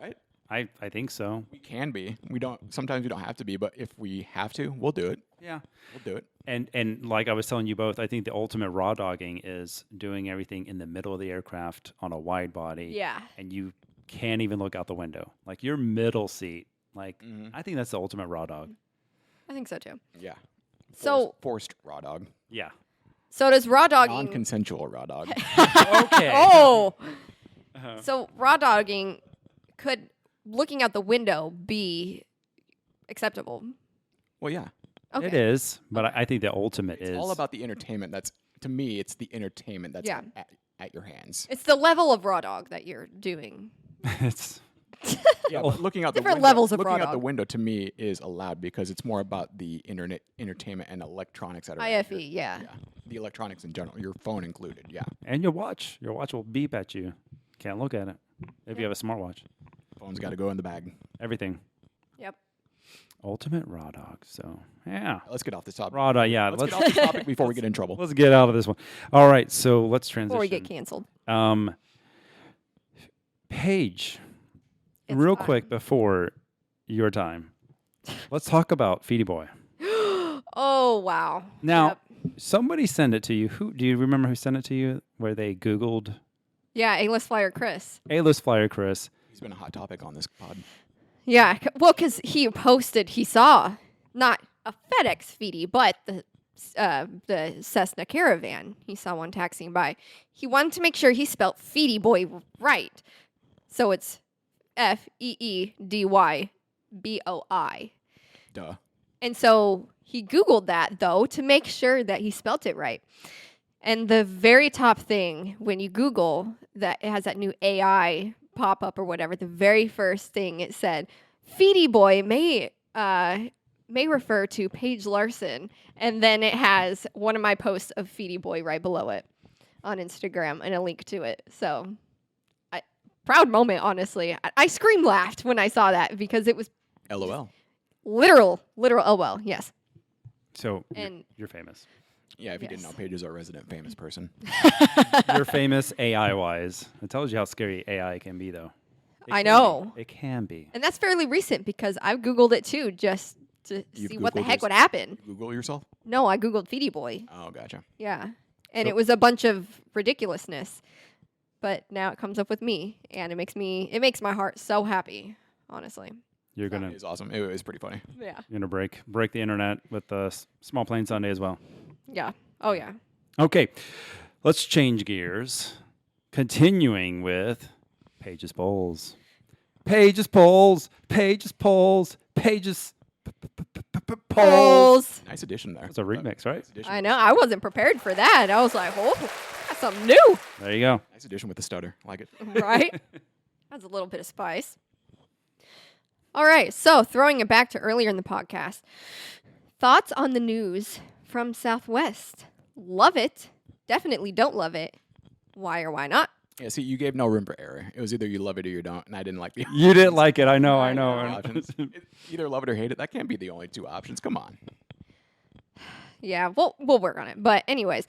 [SPEAKER 2] right?
[SPEAKER 1] I think so.
[SPEAKER 2] We can be. We don't. Sometimes we don't have to be, but if we have to, we'll do it.
[SPEAKER 1] Yeah.
[SPEAKER 2] We'll do it.
[SPEAKER 1] And like I was telling you both, I think the ultimate raw dogging is doing everything in the middle of the aircraft on a wide body.
[SPEAKER 3] Yeah.
[SPEAKER 1] And you can't even look out the window. Like your middle seat. Like
[SPEAKER 2] Mm-hmm.
[SPEAKER 1] I think that's the ultimate raw dog.
[SPEAKER 3] I think so too.
[SPEAKER 2] Yeah.
[SPEAKER 3] So
[SPEAKER 2] Forced raw dog,
[SPEAKER 1] Yeah.
[SPEAKER 3] so does raw dogging
[SPEAKER 2] non-consensual raw dog.
[SPEAKER 1] Okay.
[SPEAKER 3] Oh.
[SPEAKER 1] Uh-huh.
[SPEAKER 3] So raw dogging could looking out the window be acceptable?
[SPEAKER 2] Well, yeah.
[SPEAKER 3] Okay.
[SPEAKER 1] It is, but I think the ultimate
[SPEAKER 2] It's
[SPEAKER 1] is
[SPEAKER 2] all about the entertainment. That's to me, it's the entertainment that's
[SPEAKER 3] Yeah.
[SPEAKER 2] at your hands.
[SPEAKER 3] It's the level of raw dog that you're doing.
[SPEAKER 1] it's
[SPEAKER 2] Yeah, but looking out
[SPEAKER 3] Different
[SPEAKER 2] the window,
[SPEAKER 3] levels of
[SPEAKER 2] looking
[SPEAKER 3] raw
[SPEAKER 2] out the
[SPEAKER 3] dog.
[SPEAKER 2] window to me is allowed because it's more about the internet entertainment and electronics that are
[SPEAKER 3] IFE, yeah.
[SPEAKER 2] Yeah, the electronics in general, your phone included. Yeah,
[SPEAKER 1] and your watch. Your watch will beep at you. Can't look at it. If you have a smartwatch.
[SPEAKER 2] phone's got to go in the bag.
[SPEAKER 1] Everything.
[SPEAKER 3] Yep.
[SPEAKER 1] Ultimate raw dog. So yeah.
[SPEAKER 2] Let's get off this topic.
[SPEAKER 1] Raw dog, yeah.
[SPEAKER 2] Let's get off this topic before we get in trouble.
[SPEAKER 1] Let's get out of this one. All right, so let's transition.
[SPEAKER 3] Before we get canceled.
[SPEAKER 1] Paige,
[SPEAKER 3] It's
[SPEAKER 1] real
[SPEAKER 3] fine.
[SPEAKER 1] quick before your time, let's talk about Feedy Boy.
[SPEAKER 3] Oh wow.
[SPEAKER 1] Now,
[SPEAKER 3] Yep.
[SPEAKER 1] somebody sent it to you. Who do you remember who sent it to you? Where they Googled
[SPEAKER 3] Yeah, A-list flyer Chris.
[SPEAKER 1] A-list flyer Chris.
[SPEAKER 2] He's been a hot topic on this pod.
[SPEAKER 3] Yeah, well, because he posted, he saw not a FedEx feedy, but the Cessna Caravan. He saw one taxiing by. He wanted to make sure he spelt Feedy Boy right, so it's FeedyBoi.
[SPEAKER 2] Duh.
[SPEAKER 3] And so he Googled that, though, to make sure that he spelt it right. And the very top thing, when you Google that, it has that new AI pop up or whatever, the very first thing it said, Feedy Boy may may refer to Paige Larson, and then it has one of my posts of Feedy Boy right below it on Instagram and a link to it. So, proud moment, honestly. I scream laughed when I saw that because it was
[SPEAKER 2] LOL.
[SPEAKER 3] literal LOL. Yes,
[SPEAKER 1] So
[SPEAKER 3] And-
[SPEAKER 1] you're famous.
[SPEAKER 2] Yeah, if you didn't
[SPEAKER 3] Yes.
[SPEAKER 2] know, Paige is our resident famous person.
[SPEAKER 1] You're famous AI-wise. It tells you how scary AI can be, though.
[SPEAKER 3] I know.
[SPEAKER 1] It can be.
[SPEAKER 3] and that's fairly recent because I've Googled it too just to
[SPEAKER 2] You've
[SPEAKER 3] see what the
[SPEAKER 2] Googled
[SPEAKER 3] heck
[SPEAKER 2] yours-
[SPEAKER 3] would happen.
[SPEAKER 2] Google yourself?
[SPEAKER 3] No, I Googled Feedy Boy.
[SPEAKER 2] Oh, gotcha.
[SPEAKER 3] Yeah. And
[SPEAKER 1] So-
[SPEAKER 3] it was a bunch of ridiculousness. But now it comes up with me and it makes my heart so happy, honestly.
[SPEAKER 1] You're
[SPEAKER 2] It
[SPEAKER 1] gonna
[SPEAKER 2] was awesome. It was pretty funny.
[SPEAKER 3] Yeah.
[SPEAKER 1] break the internet with the Small Plane Sunday as well.
[SPEAKER 3] Yeah. Oh yeah.
[SPEAKER 1] Okay, let's change gears. Continuing with Paige's polls. Paige's polls. Paige's polls. Paige's polls.
[SPEAKER 3] Polls.
[SPEAKER 2] Nice addition there.
[SPEAKER 1] It's a remix, right?
[SPEAKER 2] Nice addition.
[SPEAKER 3] I know. I wasn't prepared for that. I was like, oh, that's something new.
[SPEAKER 1] There you go.
[SPEAKER 2] Nice addition with the stutter. I like it.
[SPEAKER 3] Right? That's a little bit of spice. All right. So throwing it back to earlier in the podcast. Thoughts on the news from Southwest. Love it. Definitely don't love it. Why or why not?
[SPEAKER 2] Yeah, see, you gave no room for error. It was either you love it or you don't, and I didn't like the
[SPEAKER 1] You didn't like it. I know.
[SPEAKER 3] I
[SPEAKER 1] I
[SPEAKER 3] know.
[SPEAKER 1] know.
[SPEAKER 2] options. Either love it or hate it. That can't be the only two options. Come on.
[SPEAKER 3] Yeah, we'll work on it. But anyways,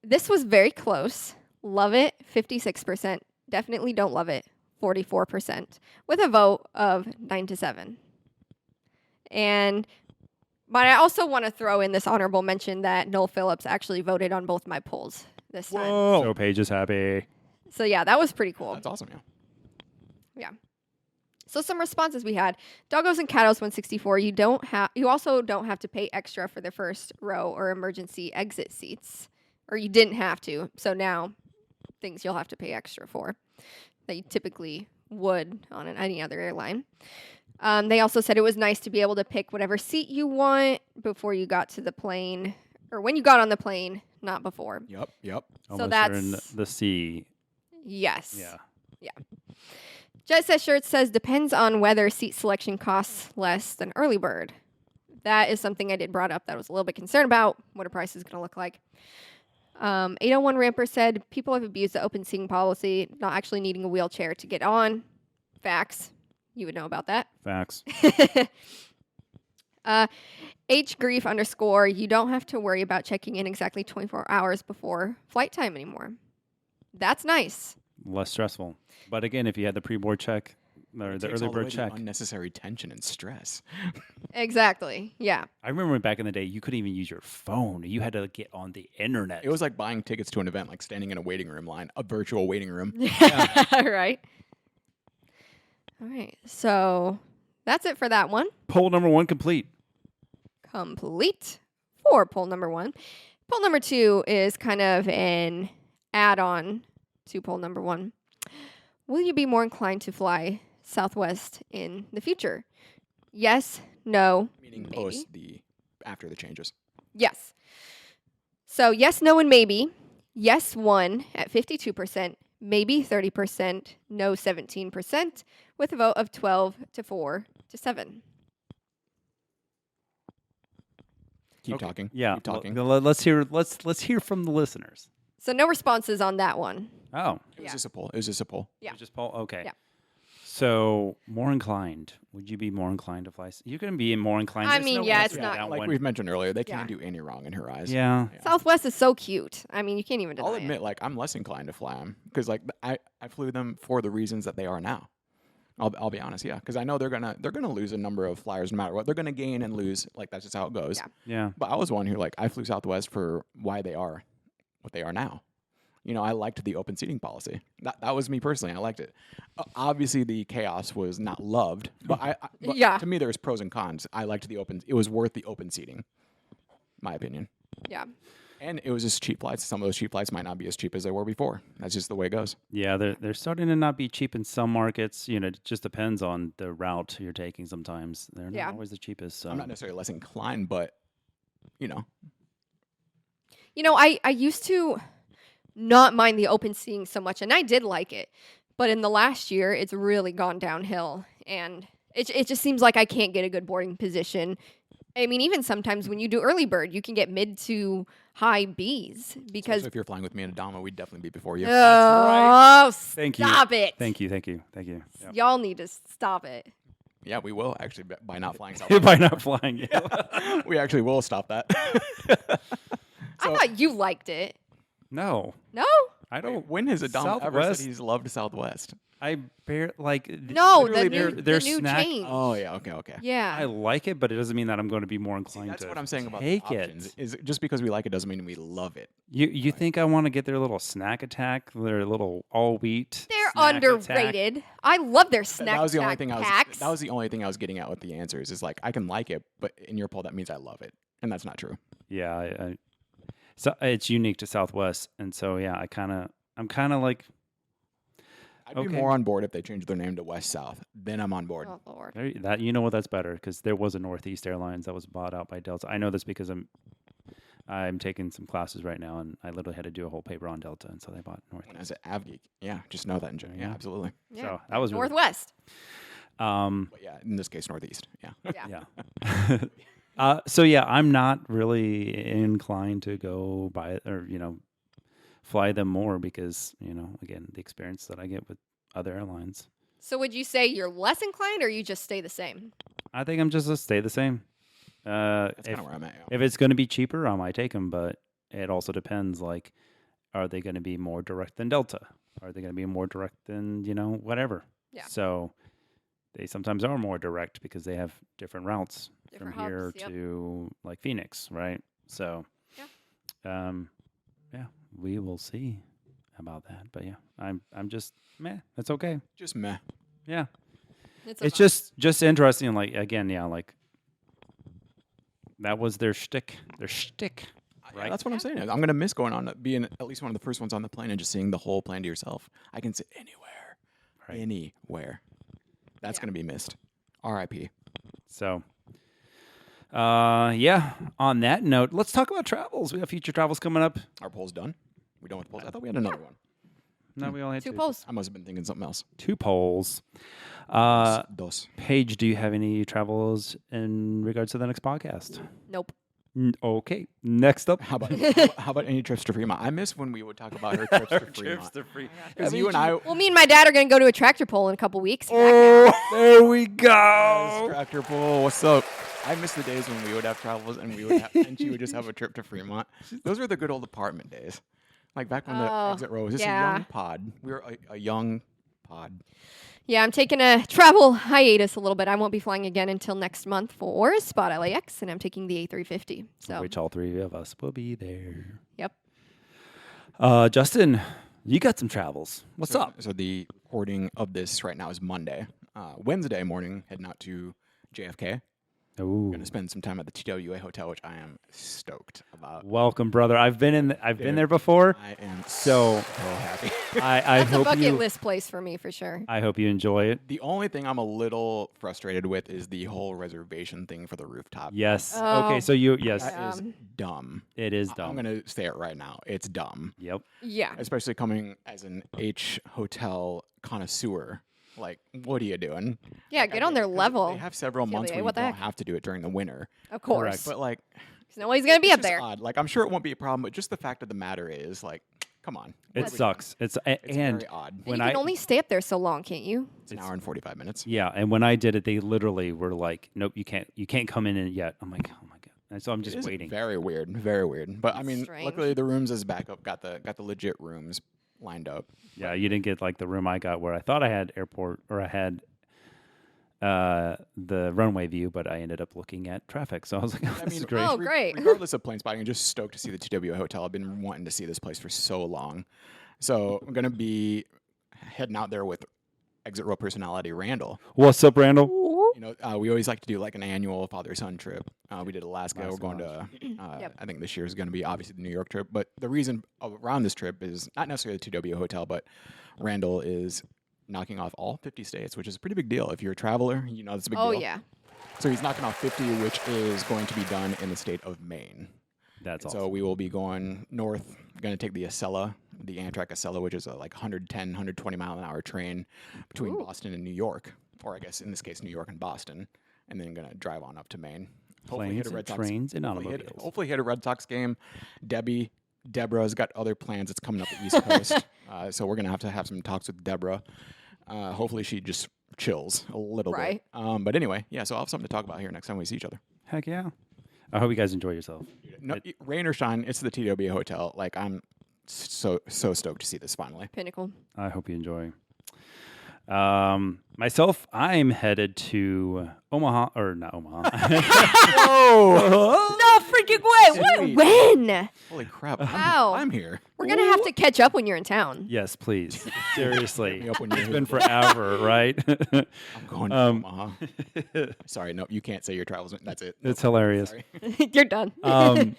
[SPEAKER 3] this was very close. Love it, 56%. Definitely don't love it, 44%, with a vote of 9-7. But I also want to throw in this honorable mention that Noel Phillips actually voted on both my polls this time.
[SPEAKER 2] Whoa.
[SPEAKER 1] So Paige is happy.
[SPEAKER 3] So yeah, that was pretty cool.
[SPEAKER 2] That's awesome, yeah.
[SPEAKER 3] Yeah. So some responses we had: Doggos and Catos 164. You also don't have to pay extra for the first row or emergency exit seats, or you didn't have to. So now, things you'll have to pay extra for that you typically would on any other airline. They also said it was nice to be able to pick whatever seat you want before you got to the plane, or when you got on the plane, not before.
[SPEAKER 2] Yep, yep.
[SPEAKER 1] Almost
[SPEAKER 3] that's-
[SPEAKER 1] you're in the sea.
[SPEAKER 3] Yes.
[SPEAKER 1] Yeah.
[SPEAKER 3] Jet Set Shirt says depends on whether seat selection costs less than early bird. That is something I did brought up that I was a little bit concerned about, what a price is going to look like. 801 Ramper said people have abused the open seating policy, not actually needing a wheelchair to get on. Facts. You would know about that.
[SPEAKER 1] Facts.
[SPEAKER 3] Hgrief _ you don't have to worry about checking in exactly 24 hours before flight time anymore. That's nice.
[SPEAKER 1] Less stressful. But again, if you had the pre-board check or
[SPEAKER 2] It
[SPEAKER 1] the
[SPEAKER 2] takes
[SPEAKER 1] early
[SPEAKER 2] all the way
[SPEAKER 1] bird
[SPEAKER 2] to
[SPEAKER 1] check,
[SPEAKER 2] unnecessary tension and stress.
[SPEAKER 3] Exactly. Yeah.
[SPEAKER 1] I remember when back in the day you couldn't even use your phone. You had to get on the internet.
[SPEAKER 2] It was like buying tickets to an event, like standing in a waiting room line, a virtual waiting room.
[SPEAKER 3] Right. All right. So that's it for that one.
[SPEAKER 1] Poll number 1 complete.
[SPEAKER 3] Complete for poll number 1. Poll number 2 is kind of an add-on to poll number 1. Will you be more inclined to fly Southwest in the future? Yes, no,
[SPEAKER 2] Meaning
[SPEAKER 3] maybe.
[SPEAKER 2] after the changes.
[SPEAKER 3] Yes. So yes, no, and maybe. Yes, 1 at 52%, maybe 30%, no 17%, with a vote of 12-4-7.
[SPEAKER 2] Keep
[SPEAKER 1] Okay.
[SPEAKER 2] talking.
[SPEAKER 1] Yeah.
[SPEAKER 2] Keep talking.
[SPEAKER 1] Let's hear from the listeners.
[SPEAKER 3] So no responses on that one.
[SPEAKER 1] Oh.
[SPEAKER 2] It was
[SPEAKER 3] Yeah.
[SPEAKER 2] just a poll. It was just a poll.
[SPEAKER 3] Yeah.
[SPEAKER 1] You just poll. Okay.
[SPEAKER 3] Yeah.
[SPEAKER 1] So more inclined. Would you be more inclined to fly? You're going to be more inclined.
[SPEAKER 3] I
[SPEAKER 1] There's
[SPEAKER 3] mean,
[SPEAKER 1] no
[SPEAKER 3] yeah,
[SPEAKER 1] answer
[SPEAKER 3] it's
[SPEAKER 1] to
[SPEAKER 3] not-
[SPEAKER 1] that
[SPEAKER 2] Like
[SPEAKER 1] one.
[SPEAKER 2] we've mentioned earlier, they
[SPEAKER 3] Yeah.
[SPEAKER 2] can't do any wrong in her eyes.
[SPEAKER 1] Yeah.
[SPEAKER 2] Yeah.
[SPEAKER 3] Southwest is so cute. I mean, you can't even deny
[SPEAKER 2] I'll
[SPEAKER 3] it.
[SPEAKER 2] admit, like, I'm less inclined to fly them because, like, I flew them for the reasons that they are now. I'll be honest, yeah, because I know they're gonna lose a number of flyers no matter what. They're gonna gain and lose, like that's just how it goes.
[SPEAKER 3] Yeah.
[SPEAKER 1] Yeah.
[SPEAKER 2] But I was one who, like, I flew Southwest for why they are what they are now. You know, I liked the open seating policy. That was me personally. I liked it. Obviously, the chaos was not loved, but but
[SPEAKER 3] Yeah.
[SPEAKER 2] to me, there's pros and cons. I liked the open. It was worth the open seating, my opinion.
[SPEAKER 3] Yeah.
[SPEAKER 2] And it was just cheap flights. Some of those cheap flights might not be as cheap as they were before. That's just the way it goes.
[SPEAKER 1] Yeah, they're starting to not be cheap in some markets. You know, it just depends on the route you're taking sometimes. They're
[SPEAKER 3] Yeah.
[SPEAKER 1] not always the cheapest. So.
[SPEAKER 2] I'm not necessarily less inclined, but you know,
[SPEAKER 3] You know, I used to not mind the open seating so much, and I did like it. But in the last year, it's really gone downhill, and It just seems like I can't get a good boarding position. I mean, even sometimes when you do early bird, you can get mid to high Bs because.
[SPEAKER 2] So if you're flying with me and Adama, we'd definitely be before you.
[SPEAKER 3] Oh,
[SPEAKER 1] Thank you.
[SPEAKER 3] stop it!
[SPEAKER 1] Thank you. Yep.
[SPEAKER 3] Y'all need to stop it.
[SPEAKER 2] Yeah, we will actually by not flying south.
[SPEAKER 1] By not flying. Yeah.
[SPEAKER 2] We actually will stop that.
[SPEAKER 3] I thought you liked it.
[SPEAKER 1] No,
[SPEAKER 3] No,
[SPEAKER 1] I don't.
[SPEAKER 2] When has Adama ever
[SPEAKER 1] Southwest?
[SPEAKER 2] said he's loved Southwest?
[SPEAKER 1] I like.
[SPEAKER 3] no,
[SPEAKER 1] literally
[SPEAKER 3] the
[SPEAKER 1] their
[SPEAKER 3] new
[SPEAKER 1] snack.
[SPEAKER 3] change.
[SPEAKER 2] Oh yeah, okay.
[SPEAKER 3] Yeah,
[SPEAKER 1] I like it, but it doesn't mean that I'm going to be more inclined
[SPEAKER 2] That's
[SPEAKER 1] to
[SPEAKER 2] what I'm saying about
[SPEAKER 1] take
[SPEAKER 2] the options.
[SPEAKER 1] it.
[SPEAKER 2] Is just because we like it doesn't mean we love it.
[SPEAKER 1] You think I want to get their little snack attack, their little all wheat?
[SPEAKER 3] they're
[SPEAKER 1] snack attack?
[SPEAKER 3] underrated. I love their snack
[SPEAKER 2] That was the only
[SPEAKER 3] attack
[SPEAKER 2] thing
[SPEAKER 3] packs.
[SPEAKER 2] That was the only thing I was getting at with the answers. Is like I can like it, but in your poll that means I love it, and that's not true.
[SPEAKER 1] Yeah, so it's unique to Southwest, and so yeah, I'm kind of like
[SPEAKER 2] I'd be
[SPEAKER 1] Okay.
[SPEAKER 2] more on board if they changed their name to West South. Then I'm on board.
[SPEAKER 3] Oh Lord.
[SPEAKER 1] that. You know what? That's better because there was a Northeast Airlines that was bought out by Delta. I know this because I'm taking some classes right now, and I literally had to do a whole paper on Delta, and so they bought
[SPEAKER 2] When I
[SPEAKER 1] Northeast.
[SPEAKER 2] was at AvGeek, yeah, just know that in general. Yeah,
[SPEAKER 1] Yeah.
[SPEAKER 2] absolutely.
[SPEAKER 3] Yeah.
[SPEAKER 1] So that was really,
[SPEAKER 3] Northwest.
[SPEAKER 2] But yeah, in this case, Northeast. Yeah.
[SPEAKER 3] Yeah.
[SPEAKER 1] yeah. So yeah, I'm not really inclined to go buy or fly them more because again the experience that I get with other airlines.
[SPEAKER 3] So would you say you're less inclined, or you just stay the same?
[SPEAKER 1] I think I'm just gonna stay the same.
[SPEAKER 2] That's
[SPEAKER 1] If,
[SPEAKER 2] kind of where I'm at. Yeah.
[SPEAKER 1] if it's going to be cheaper, I might take them, but it also depends. Like, are they going to be more direct than Delta? Are they going to be more direct than
[SPEAKER 3] Yeah.
[SPEAKER 1] whatever? So they sometimes are more direct because they have different routes
[SPEAKER 3] Different
[SPEAKER 1] from here
[SPEAKER 3] hubs, yep.
[SPEAKER 1] to like Phoenix, right? So, yeah, we will see about that. But yeah, I'm just meh. That's okay.
[SPEAKER 2] Just meh.
[SPEAKER 1] Yeah,
[SPEAKER 3] It's
[SPEAKER 1] it's
[SPEAKER 3] okay.
[SPEAKER 1] just interesting. Like again, yeah, like that was their shtick. Their shtick.
[SPEAKER 2] Yeah,
[SPEAKER 1] Right.
[SPEAKER 2] that's what I'm saying. I'm gonna miss going on being at least one of the first ones on the plane and just seeing the whole plane to yourself. I can sit anywhere,
[SPEAKER 1] Right.
[SPEAKER 2] anywhere. That's
[SPEAKER 3] Yeah.
[SPEAKER 2] gonna be missed. R.I.P.
[SPEAKER 1] So, yeah. On that note, let's talk about travels. We have future travels coming up.
[SPEAKER 2] Our poll's done. We done with polls? I thought we had another one.
[SPEAKER 1] No, we only had
[SPEAKER 3] Two
[SPEAKER 1] two.
[SPEAKER 3] polls.
[SPEAKER 2] I must have been thinking something else.
[SPEAKER 1] Two polls.
[SPEAKER 2] Dos.
[SPEAKER 1] Paige, do you have any travels in regards to the next podcast?
[SPEAKER 3] Nope.
[SPEAKER 1] Okay. Next up.
[SPEAKER 2] How about how about any trips to Fremont? I miss when we would talk about her trips to Fremont.
[SPEAKER 1] free.
[SPEAKER 2] Because you and I,
[SPEAKER 3] Well, me and my dad are going to go to a tractor pull in a couple weeks.
[SPEAKER 1] Oh, there we go.
[SPEAKER 2] tractor pull. What's up? I miss the days when we would have travels and we would have, and she would just have a trip to Fremont. Those were the good old apartment days. Like back when the
[SPEAKER 3] Oh,
[SPEAKER 2] exit row was just a
[SPEAKER 3] yeah.
[SPEAKER 2] young pod. We were a young pod.
[SPEAKER 3] Yeah, I'm taking a travel hiatus a little bit. I won't be flying again until next month for Spot LAX, and I'm taking the A350. So,
[SPEAKER 1] Which all three of us will be there.
[SPEAKER 3] yep.
[SPEAKER 1] Justin, you got some travels. What's
[SPEAKER 2] So-
[SPEAKER 1] up?
[SPEAKER 2] So the recording of this right now is Monday. Wednesday morning, heading out to JFK.
[SPEAKER 1] Ooh.
[SPEAKER 2] Going to spend some time at the TWA hotel, which I am stoked about.
[SPEAKER 1] Welcome, brother. I've been there before.
[SPEAKER 2] I am
[SPEAKER 1] So-
[SPEAKER 2] so happy.
[SPEAKER 1] I
[SPEAKER 3] That's a
[SPEAKER 1] hope
[SPEAKER 3] bucket
[SPEAKER 1] you.
[SPEAKER 3] list place for me for sure.
[SPEAKER 1] I hope you enjoy it.
[SPEAKER 2] The only thing I'm a little frustrated with is the whole reservation thing for the rooftop.
[SPEAKER 1] Yes.
[SPEAKER 3] Oh.
[SPEAKER 1] Okay. So yes,
[SPEAKER 2] That is
[SPEAKER 3] Um,
[SPEAKER 2] dumb.
[SPEAKER 1] it is
[SPEAKER 2] I'm
[SPEAKER 1] dumb.
[SPEAKER 2] going to say it right now. It's dumb.
[SPEAKER 1] Yep.
[SPEAKER 3] Yeah.
[SPEAKER 2] Especially coming as an H hotel connoisseur. Like, what are you doing?
[SPEAKER 3] Yeah,
[SPEAKER 2] Like, I
[SPEAKER 3] get on
[SPEAKER 2] get
[SPEAKER 3] their
[SPEAKER 2] it, 'cause
[SPEAKER 3] level.
[SPEAKER 2] They have several months
[SPEAKER 3] TWA,
[SPEAKER 2] where you
[SPEAKER 3] what the
[SPEAKER 2] don't
[SPEAKER 3] heck?
[SPEAKER 2] have to do it during the winter.
[SPEAKER 3] Of course.
[SPEAKER 2] But like,
[SPEAKER 3] 'Cause nobody's going to be
[SPEAKER 2] it's
[SPEAKER 3] up
[SPEAKER 2] just
[SPEAKER 3] there.
[SPEAKER 2] odd. Like, I'm sure it won't be a problem, but just the fact of the matter is, like, come on.
[SPEAKER 1] It
[SPEAKER 2] What are we
[SPEAKER 1] sucks.
[SPEAKER 2] It's
[SPEAKER 1] and
[SPEAKER 2] very odd.
[SPEAKER 3] And
[SPEAKER 1] when
[SPEAKER 3] you can
[SPEAKER 1] I-
[SPEAKER 3] only stay up there so long, can't you?
[SPEAKER 2] It's an hour and 45 minutes.
[SPEAKER 1] yeah, and when I did it, they literally were like, "Nope, you can't come in yet." I'm like, "Oh my god!" And so I'm
[SPEAKER 2] It
[SPEAKER 1] just
[SPEAKER 2] is
[SPEAKER 1] waiting.
[SPEAKER 2] Very weird. Very weird. But I mean,
[SPEAKER 3] Strange.
[SPEAKER 2] luckily the rooms is back up. Got the legit rooms lined up.
[SPEAKER 1] Yeah, you didn't get like the room I got where I thought I had airport or I had the runway view, but I ended up looking at traffic. So I was like, "Oh,
[SPEAKER 2] I
[SPEAKER 1] this
[SPEAKER 2] mean,
[SPEAKER 1] is great."
[SPEAKER 3] Oh, great.
[SPEAKER 2] Regardless of plane spotting, I'm just stoked to see the TWA hotel. I've been wanting to see this place for so long. So I'm gonna be heading out there with exit row personality Randall.
[SPEAKER 1] What's up, Randall?
[SPEAKER 2] You know, we always like to do like an annual father-son trip. We did Alaska. We're going to.
[SPEAKER 3] Yep.
[SPEAKER 2] I think this year is going to be obviously the New York trip. But the reason around this trip is not necessarily the TW hotel, but Randall is knocking off all 50 states, which is a pretty big deal. If you're a traveler, you know that's a big
[SPEAKER 3] Oh,
[SPEAKER 2] deal.
[SPEAKER 3] yeah.
[SPEAKER 2] So he's knocking off 50, which is going to be done in the state of Maine.
[SPEAKER 1] That's
[SPEAKER 2] And
[SPEAKER 1] awesome.
[SPEAKER 2] So we will be going north. Going to take the Acela, the Amtrak Acela, which is a like 110, 120 mile an hour train between
[SPEAKER 3] Ooh.
[SPEAKER 2] Boston and New York. or I guess in this case, New York and Boston, and then going to drive on up to Maine. Hopefully hit
[SPEAKER 1] Planes
[SPEAKER 2] a Red
[SPEAKER 1] and
[SPEAKER 2] Sox,
[SPEAKER 1] trains and
[SPEAKER 2] hopefully
[SPEAKER 1] automobiles.
[SPEAKER 2] hopefully hit a Red Sox game. Deborah's got other plans. It's coming up the East Coast, so we're going to have some talks with Deborah. Hopefully she just chills a little
[SPEAKER 3] Right.
[SPEAKER 2] bit. But anyway, yeah, so I'll have something to talk about here next time we see each other.
[SPEAKER 1] Heck yeah. I hope you guys enjoy yourself.
[SPEAKER 2] No, rain or shine, it's the TW Hotel. Like, I'm so stoked to see this finally.
[SPEAKER 3] Pinnacle.
[SPEAKER 1] I hope you enjoy. Myself, I'm headed to Omaha, or not Omaha.
[SPEAKER 3] No freaking way. What?
[SPEAKER 2] Sweet.
[SPEAKER 3] When?
[SPEAKER 2] Holy crap.
[SPEAKER 3] Wow.
[SPEAKER 2] I'm here.
[SPEAKER 3] We're going to have to catch up when you're in town.
[SPEAKER 1] Yes, please. Seriously.
[SPEAKER 2] Me up when you're
[SPEAKER 1] It's
[SPEAKER 2] here.
[SPEAKER 1] been forever, right?
[SPEAKER 2] I'm going to Omaha. Sorry, no, you can't say your travels. That's it.
[SPEAKER 1] It's hilarious.
[SPEAKER 2] Sorry.
[SPEAKER 3] You're done.
[SPEAKER 1] Um,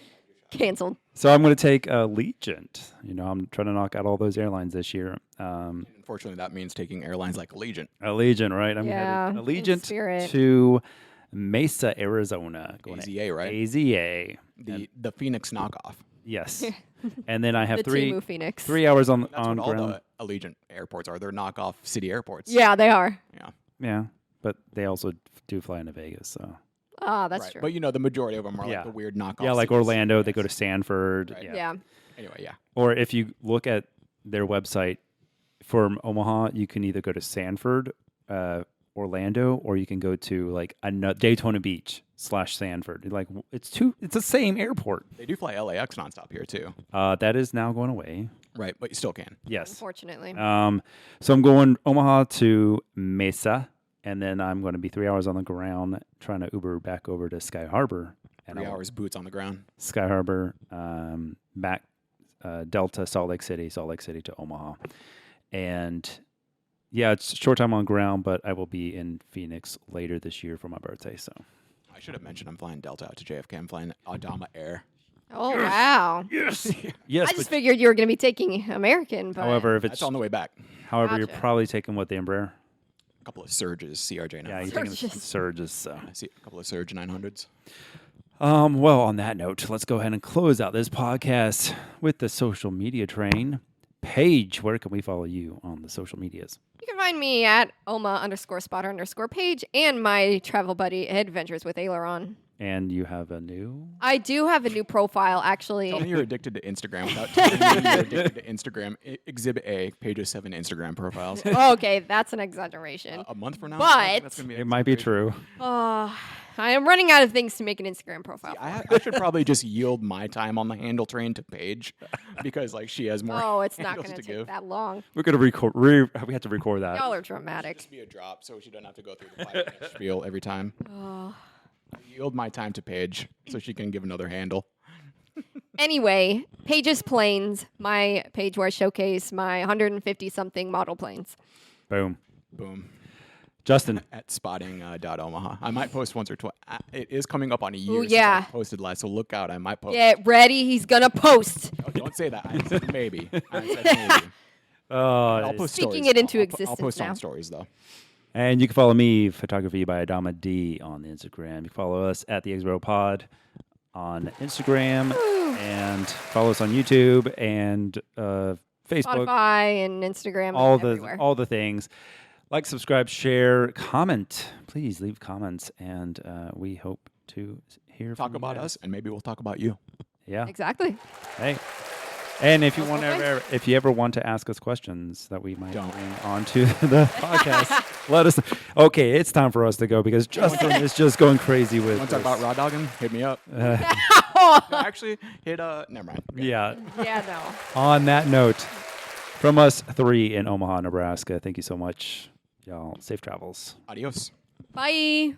[SPEAKER 3] Canceled.
[SPEAKER 1] so I'm going to take Allegiant. I'm trying to knock out all those airlines this year.
[SPEAKER 2] Unfortunately, that means taking airlines like Allegiant.
[SPEAKER 1] Allegiant, right? I'm
[SPEAKER 3] Yeah,
[SPEAKER 1] headed
[SPEAKER 3] in
[SPEAKER 1] Allegiant
[SPEAKER 3] spirit.
[SPEAKER 1] to Mesa, Arizona. Going to
[SPEAKER 2] AZA, right?
[SPEAKER 1] AZA.
[SPEAKER 2] The Phoenix knockoff.
[SPEAKER 1] Yes. And then I have
[SPEAKER 3] The
[SPEAKER 1] three
[SPEAKER 3] Timu Phoenix.
[SPEAKER 1] 3 hours on
[SPEAKER 2] That's what all
[SPEAKER 1] ground.
[SPEAKER 2] the Allegiant airports are. They're knockoff city airports.
[SPEAKER 3] Yeah, they are.
[SPEAKER 2] Yeah.
[SPEAKER 1] Yeah, but they also do fly into Vegas. So
[SPEAKER 3] Ah, that's
[SPEAKER 2] Right.
[SPEAKER 3] true.
[SPEAKER 2] But the majority of them are
[SPEAKER 1] Yeah.
[SPEAKER 2] like the weird knockoff.
[SPEAKER 1] yeah, like
[SPEAKER 2] cities.
[SPEAKER 1] Orlando, they go
[SPEAKER 2] Yes.
[SPEAKER 1] to Sanford.
[SPEAKER 2] Right.
[SPEAKER 1] Yeah.
[SPEAKER 3] yeah.
[SPEAKER 2] Anyway, yeah.
[SPEAKER 1] Or if you look at their website from Omaha, you can either go to Sanford, Orlando, or you can go to like Daytona Beach / Sanford. Like it's the same airport.
[SPEAKER 2] They do fly LAX nonstop here too.
[SPEAKER 1] That is now going away.
[SPEAKER 2] Right, but you still can.
[SPEAKER 1] Yes.
[SPEAKER 3] Unfortunately.
[SPEAKER 1] So I'm going Omaha to Mesa, and then I'm going to be 3 hours on the ground trying to Uber back over to Sky Harbor. And
[SPEAKER 2] 3
[SPEAKER 1] I'll-
[SPEAKER 2] hours boots on the ground.
[SPEAKER 1] Sky Harbor, back Delta, Salt Lake City to Omaha. And yeah, it's a short time on ground, but I will be in Phoenix later this year for my birthday. So
[SPEAKER 2] I should have mentioned I'm flying Delta out to JFK. I'm flying Adama Air.
[SPEAKER 3] oh, wow.
[SPEAKER 1] yes,
[SPEAKER 3] I just figured you were going to be taking American, but
[SPEAKER 1] however, if it's
[SPEAKER 2] That's on the way back.
[SPEAKER 1] you're
[SPEAKER 3] Gotcha.
[SPEAKER 1] probably taking what the Embraer.
[SPEAKER 2] A couple of Surges, CRJ 900s.
[SPEAKER 1] Yeah, you're taking the
[SPEAKER 3] Surges.
[SPEAKER 1] Surges. So
[SPEAKER 2] I see a couple of Surge 900s.
[SPEAKER 1] well, on that note, let's go ahead and close out this podcast with the social media train. Paige, where can we follow you on the social medias?
[SPEAKER 3] you can find me at Oma_spotter_page and my travel buddy Adventures with Aileron.
[SPEAKER 1] And you have a new.
[SPEAKER 3] I do have a new profile, actually.
[SPEAKER 2] Tell me you're addicted to Instagram without telling me you're addicted to Instagram. Exhibit A, pages 7 Instagram profiles.
[SPEAKER 3] Oh, okay, that's an exaggeration.
[SPEAKER 2] A month from now?
[SPEAKER 3] But-
[SPEAKER 2] I think that's gonna be an
[SPEAKER 1] It might be
[SPEAKER 2] exaggeration.
[SPEAKER 1] true.
[SPEAKER 3] I am running out of things to make an Instagram profile.
[SPEAKER 2] I should probably just yield my time on the handle train to Paige because like she has more.
[SPEAKER 3] Oh, it's not
[SPEAKER 2] handles
[SPEAKER 3] going to take
[SPEAKER 2] give.
[SPEAKER 3] that long.
[SPEAKER 1] We're gonna record. We have to record that.
[SPEAKER 3] Y'all are dramatic.
[SPEAKER 2] Just be a drop so she doesn't have to go through the 5-minute spiel every time.
[SPEAKER 3] Oh.
[SPEAKER 2] Yield my time to Paige so she can give another handle.
[SPEAKER 3] Anyway, Paige's Planes, my page where I showcase my 150 something model planes.
[SPEAKER 1] Boom.
[SPEAKER 2] Boom.
[SPEAKER 1] Justin.
[SPEAKER 2] At spotting.omaha. I might post once or twice. It is coming up on a year
[SPEAKER 3] Ooh,
[SPEAKER 2] since
[SPEAKER 3] yeah.
[SPEAKER 2] I posted last, so look out. I might post.
[SPEAKER 3] Get ready, he's gonna post.
[SPEAKER 2] Oh, don't say that. I said maybe. I said maybe. I'll post
[SPEAKER 3] Speaking
[SPEAKER 2] stories.
[SPEAKER 3] it into
[SPEAKER 2] I'll
[SPEAKER 3] existence
[SPEAKER 2] post
[SPEAKER 3] now.
[SPEAKER 2] on stories though.
[SPEAKER 1] And you can follow me, Photography by Adama D, on the Instagram. You can follow us at the Expo Pod on Instagram, and follow us on YouTube and Facebook.
[SPEAKER 3] Spotify and Instagram.
[SPEAKER 1] all
[SPEAKER 3] and
[SPEAKER 1] the
[SPEAKER 3] everywhere.
[SPEAKER 1] all the things. Like, subscribe, share, comment. Please leave comments, and we hope to hear
[SPEAKER 2] Talk
[SPEAKER 1] from
[SPEAKER 2] about
[SPEAKER 1] you guys.
[SPEAKER 2] us, and maybe we'll talk about you.
[SPEAKER 1] Yeah.
[SPEAKER 3] Exactly.
[SPEAKER 1] Hey. And if you
[SPEAKER 3] That's
[SPEAKER 1] want
[SPEAKER 3] okay.
[SPEAKER 1] if you ever want to ask us questions that we might
[SPEAKER 2] Don't.
[SPEAKER 1] bring onto the podcast, let us know. Okay, it's time for us to go because Justin is just going crazy with
[SPEAKER 2] Want to talk
[SPEAKER 1] this.
[SPEAKER 2] about raw dogging? Hit me up. No, actually, hit never mind.
[SPEAKER 1] Yeah.
[SPEAKER 3] Yeah, no.
[SPEAKER 1] On that note, from us 3 in Omaha, Nebraska, thank you so much. Y'all, safe travels.
[SPEAKER 2] Adios.
[SPEAKER 3] Bye.